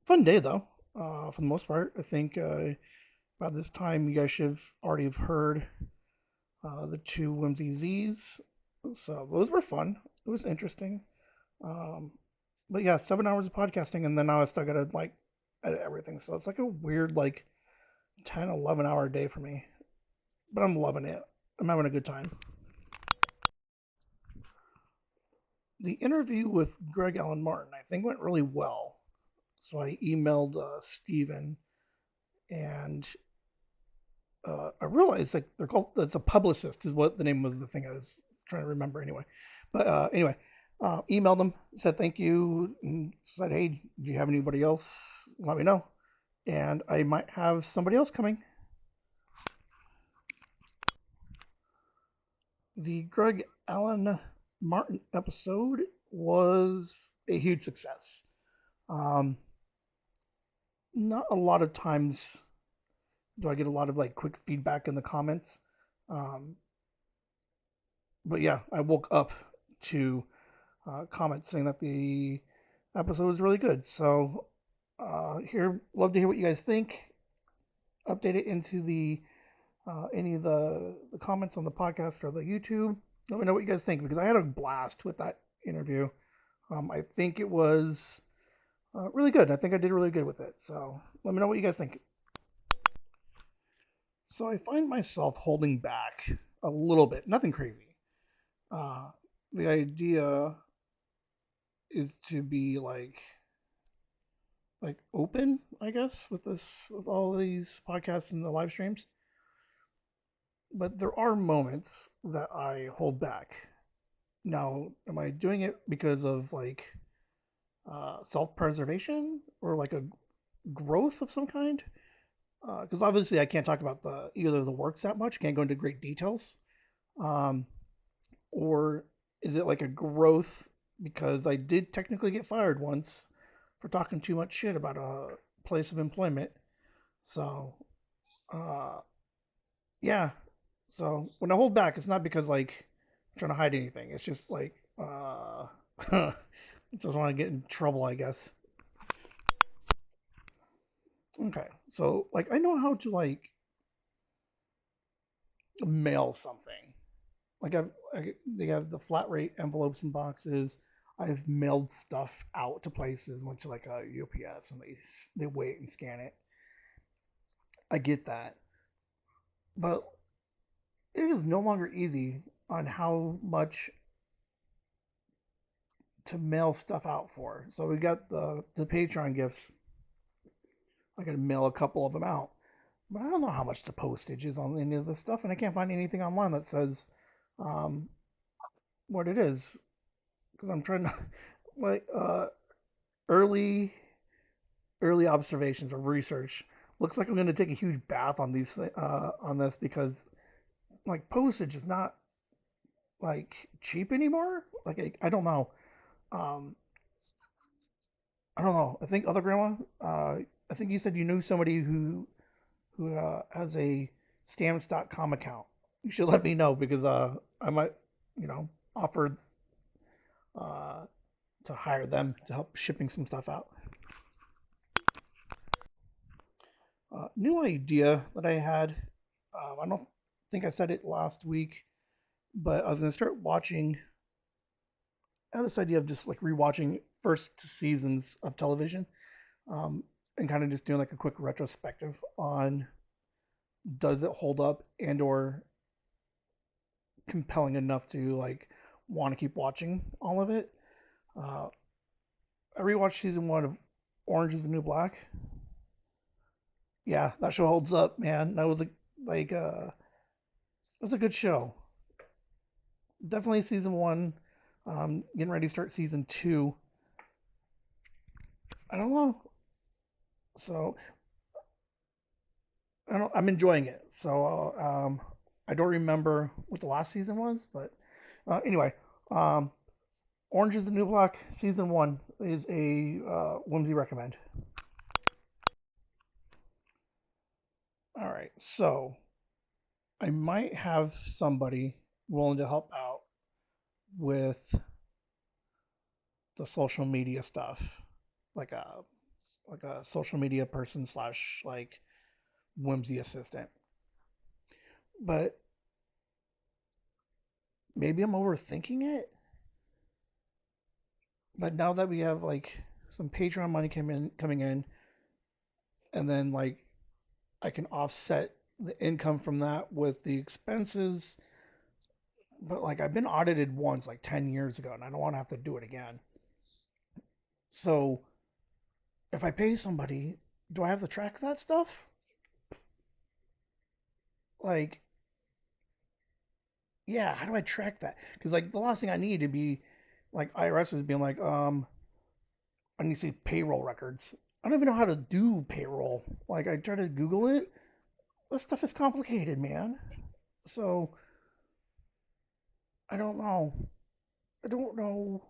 Fun day though. For the most part, I think by this time you guys should have already have heard the two Whimsy Z's. So those were fun. It was interesting. Um, but yeah, 7 hours of podcasting, and then now I still gotta like edit everything. So it's like a weird like 10, 11 hour day for me. But I'm loving it. I'm having a good time. The interview with Greg Allen Martin, I think, went really well. So I emailed Steven, and I realized like they're called, it's a publicist, is what the name of the thing I was trying to remember anyway. But anyway, emailed them, said thank you, and said, hey, do you have anybody else? Let me know. And I might have somebody else coming. The Greg Allen Martin episode was a huge success. Um, Not a lot of times do I get a lot of like quick feedback in the comments. Um, but yeah, I woke up to comments saying that the episode was really good. So here, love to hear what you guys think. Update it into the any of the comments on the podcast or the YouTube. Let me know what you guys think because I had a blast with that interview. I think it was really good. I think I did really good with it. So let me know what you guys think. So I find myself holding back a little bit, nothing crazy. Uh, the idea is to be like open, I guess, with all these podcasts and the live streams. But there are moments that I hold back. Now, am I doing it because of like self-preservation or like a growth of some kind? Because obviously I can't talk about the either the works that much, can't go into great details. Um, or is it like a growth because I did technically get fired once for talking too much shit about a place of employment. So, uh, yeah. So when I hold back, it's not because like I'm trying to hide anything. It's just like just want to get in trouble, I guess. Okay. So like I know how to like mail something. They have the flat rate envelopes and boxes. I've mailed stuff out to places, went to like a UPS, and they wait and scan it. I get that, but it is no longer easy on how much to mail stuff out for. So we got the Patreon gifts. I got to mail a couple of them out, but I don't know how much the postage is on any of this stuff, and I can't find anything online that says um, what it is because I'm trying to like early early observations of research. Looks like I'm going to take a huge bath on these on this because like postage is not like cheap anymore. Like I don't know. Um, I don't know. I think other grandma. I think you said you knew somebody who has a stamps.com account. You should let me know because I might offer uh, to hire them to help shipping some stuff out. New idea that I had. I don't think I said it last week, but I was gonna start watching. I had this idea of just like rewatching first seasons of television, um, and kind of just doing like a quick retrospective on does it hold up and or compelling enough to like want to keep watching all of it. Uh, I rewatched season one of Orange is the New Black. Yeah, that show holds up, man. That was like it was a good show. definitely season one. Getting ready to start season two. I don't know. So I'm enjoying it. So I don't remember what the last season was, but anyway, um, Orange is the New Black season one is a Whimsy recommend. All right, so I might have somebody willing to help out with the social media stuff, like a social media person slash like Whimsy assistant. But maybe I'm overthinking it. But now that we have like some Patreon money coming in, and then like I can offset the income from that with the expenses. But like I've been audited once like 10 years ago, and I don't want to have to do it again. So if I pay somebody, do I have to track that stuff? Like, yeah, how do I track that? Because like the last thing I need to be like IRS is being like, I need to see payroll records. I don't even know how to do payroll. Like I try to Google it. This stuff is complicated, man. So I don't know. I don't know.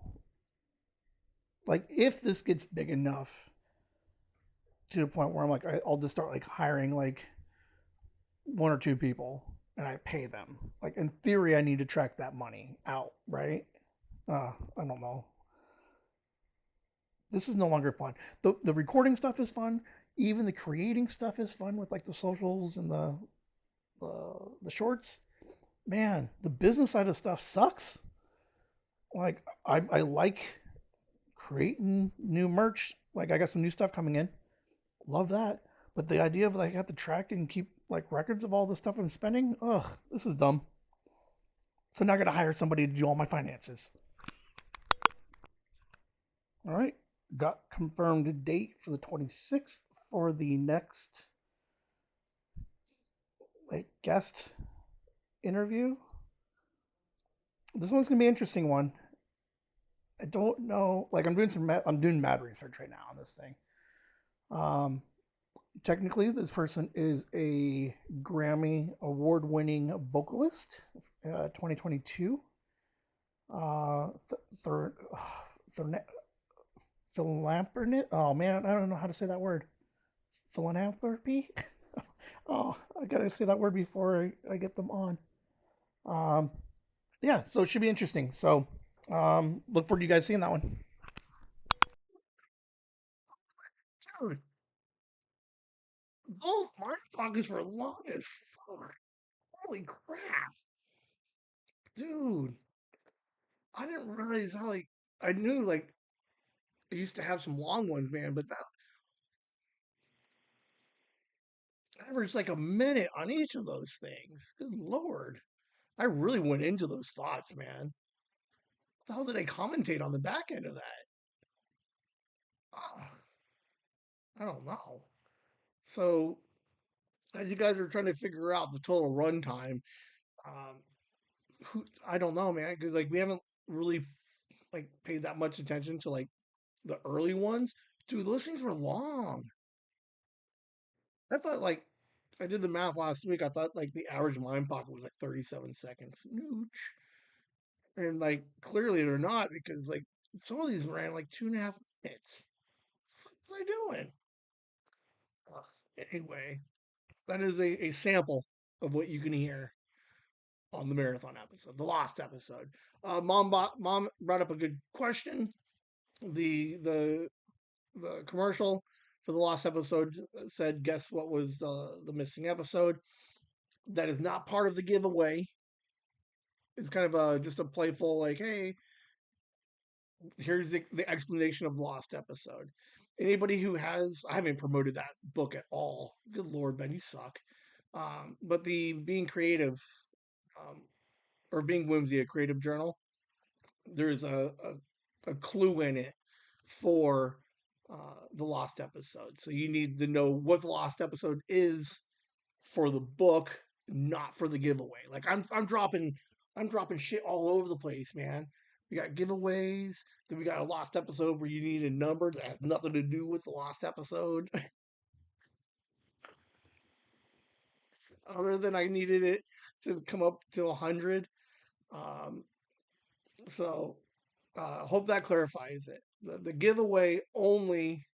Like if this gets big enough to the point where I'm like, I'll just start like hiring like one or two people and I pay them. Like in theory, I need to track that money out, right? I don't know. This is no longer fun. The recording stuff is fun. Even the creating stuff is fun with like the socials and the shorts. Man, the business side of stuff sucks. Like I like creating new merch. Like I got some new stuff coming in. Love that. But the idea of like I have to track and keep like records of all the stuff I'm spending, ugh, this is dumb. So now I got to hire somebody to do all my finances. All right, got confirmed date for the 26th for the next like guest interview. This one's gonna be an interesting one. I don't know. Like I'm doing mad research right now on this thing. Um, technically, this person is a Grammy award-winning vocalist, 2022. Third, philanthropist. Oh man, I don't know how to say that word. Philanthropy. Oh, I gotta say that word before I get them on. Um, yeah, so it should be interesting. So, look forward to you guys seeing that one. Dude, both my pockets were long as fuck. Holy crap, dude! I didn't realize how like I knew like I used to have some long ones, man, but that averaged like a minute on each of those things. Good lord, I really went into those thoughts, man. What the hell did I commentate on the back end of that? Oh, I don't know. So as you guys are trying to figure out the total runtime, um, I don't know, man, because like we haven't really like paid that much attention to like the early ones. Dude, those things were long. I thought like I did the math last week. I thought like the average mind pocket was like 37 seconds. Nooch. And like clearly they're not because like some of these ran like 2.5 minutes. What was I doing? Ugh. Anyway, that is a sample of what you can hear on the marathon episode, the lost episode. Mom brought up a good question. The commercial for the lost episode said, "Guess what was the missing episode?" That is not part of the giveaway. It's kind of just a playful like, "Hey, here's the explanation of lost episode." Anybody who has, I haven't promoted that book at all. Good Lord, Ben, you suck. But the being creative, um, or being whimsy, a creative journal, there's a clue in it for the lost episode. So you need to know what the lost episode is for the book, not for the giveaway. Like I'm dropping I'm dropping shit all over the place, man. We got giveaways. Then we got a lost episode where you need a number that has nothing to do with the lost episode, other than I needed it to come up to 100. Um, so hope that clarifies it. The giveaway only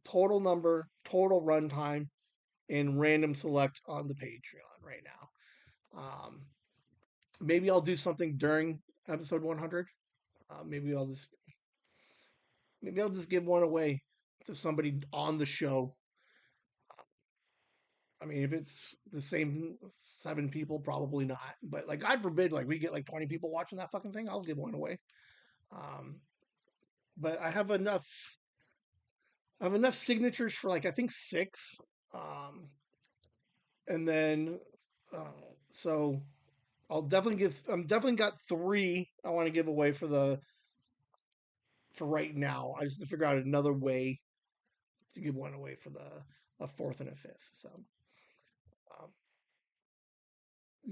total number, total runtime, and random select on the Patreon right now. Maybe I'll do something during episode 100. Uh, maybe I'll just maybe I'll just give one away to somebody on the show. I mean, if it's the same 7 people, probably not. But like, God forbid, like we get like 20 people watching that fucking thing, I'll give one away. Um, but I have enough. I have enough signatures for like I think 6, um, and then so I'll definitely give. I'm definitely got 3 I want to give away for right now. I just have to figure out another way to give one away for the a fourth and a fifth. Um,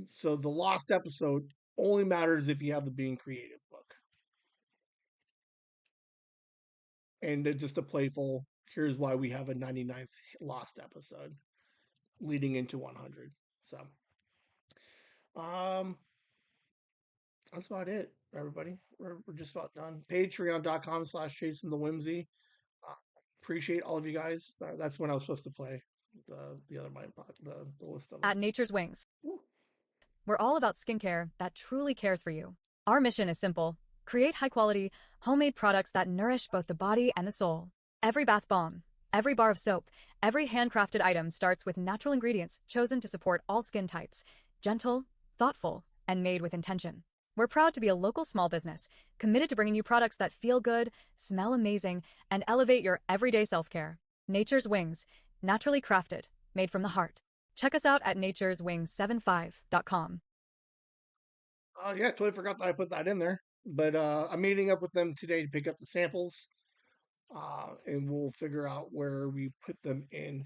so the lost episode only matters if you have the Being Creative book, and just a playful. Here's why we have a 99th lost episode leading into 100. So, um, that's about it, everybody. We're just about done. Patreon.com/chasing the whimsy. Uh, appreciate all of you guys. That's when I was supposed to play the other mind pod, the list of them. At Nature's Wings, Ooh. we're all about skincare that truly cares for you. Our mission is simple: create high-quality, homemade products that nourish both the body and the soul. Every bath bomb, every bar of soap, every handcrafted item starts with natural ingredients chosen to support all skin types, gentle, thoughtful, and made with intention. We're proud to be a local small business, committed to bringing you products that feel good, smell amazing, and elevate your everyday self-care. Nature's Wings, naturally crafted, made from the heart. Check us out at natureswings75.com. Yeah, totally forgot that I put that in there. But I'm meeting up with them today to pick up the samples, and we'll figure out where we put them in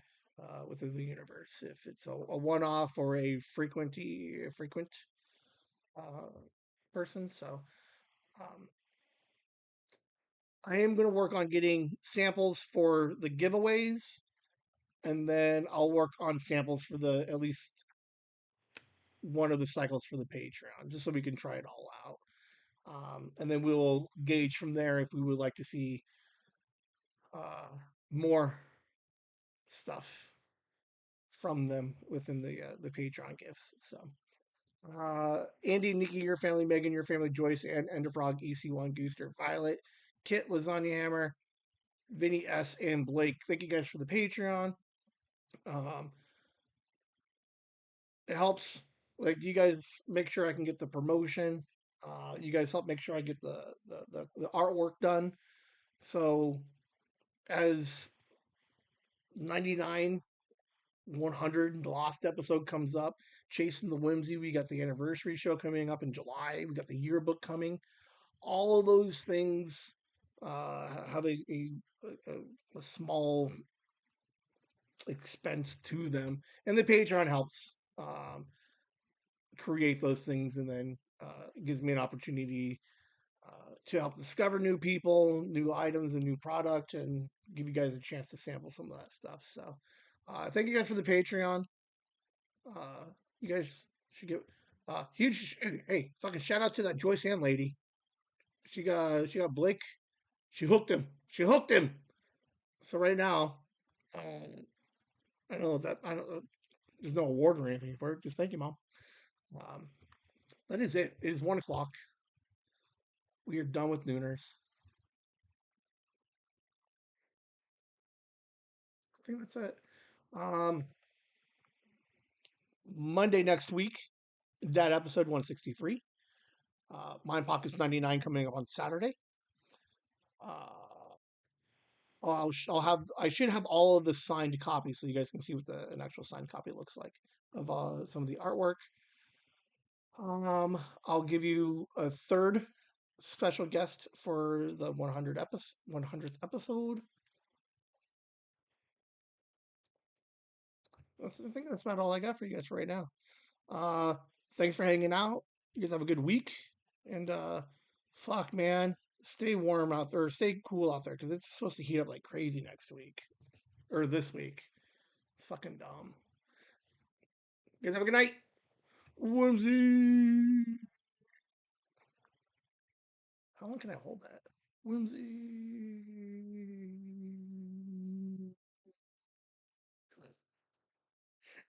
within the universe. If it's a one-off or a frequent uh, person. So um, I am going to work on getting samples for the giveaways, and then I'll work on samples for the at least one of the cycles for the Patreon, just so we can try it all out. And then we'll gauge from there if we would like to see uh, more stuff from them within the Patreon gifts. So, Andy, Nikki, your family, Megan, your family, Joyce, and Enderfrog, EC1, Gooster, Violet, Kit, Lasagna Hammer, Vinny S, and Blake. Thank you guys for the Patreon. Um, it helps. Like, you guys make sure I can get the promotion. You guys help make sure I get the artwork done. So as 99 100 lost episode comes up, Chasing the Whimsy, we got the anniversary show coming up in July, we got the yearbook coming. All of those things have a small expense to them, and the Patreon helps create those things, and then gives me an opportunity to help discover new people, new items, and new product, and give you guys a chance to sample some of that stuff. So, thank you guys for the Patreon. You guys should get huge. Hey, fucking shout out to that Joyce Ann lady. She got Blake. She hooked him. She hooked him. So right now, I don't know that I don't. There's no award or anything for it. Just thank you, mom. Um, that is it. It is 1 o'clock. We are done with Nooners. I think that's it. Um, Monday next week, that episode 163. Mind Pockets 99 coming up on Saturday. Uh, I should have all of the signed copies so you guys can see what an actual signed copy looks like of some of the artwork. I'll give you a third special guest for the 100th episode. I think that's about all I got for you guys for right now. thanks for hanging out. You guys have a good week. And fuck, man, stay warm out there. Stay cool out there because it's supposed to heat up like crazy next week or this week. It's fucking dumb. You guys have a good night. Whimsy. How long can I hold that? Whimsy.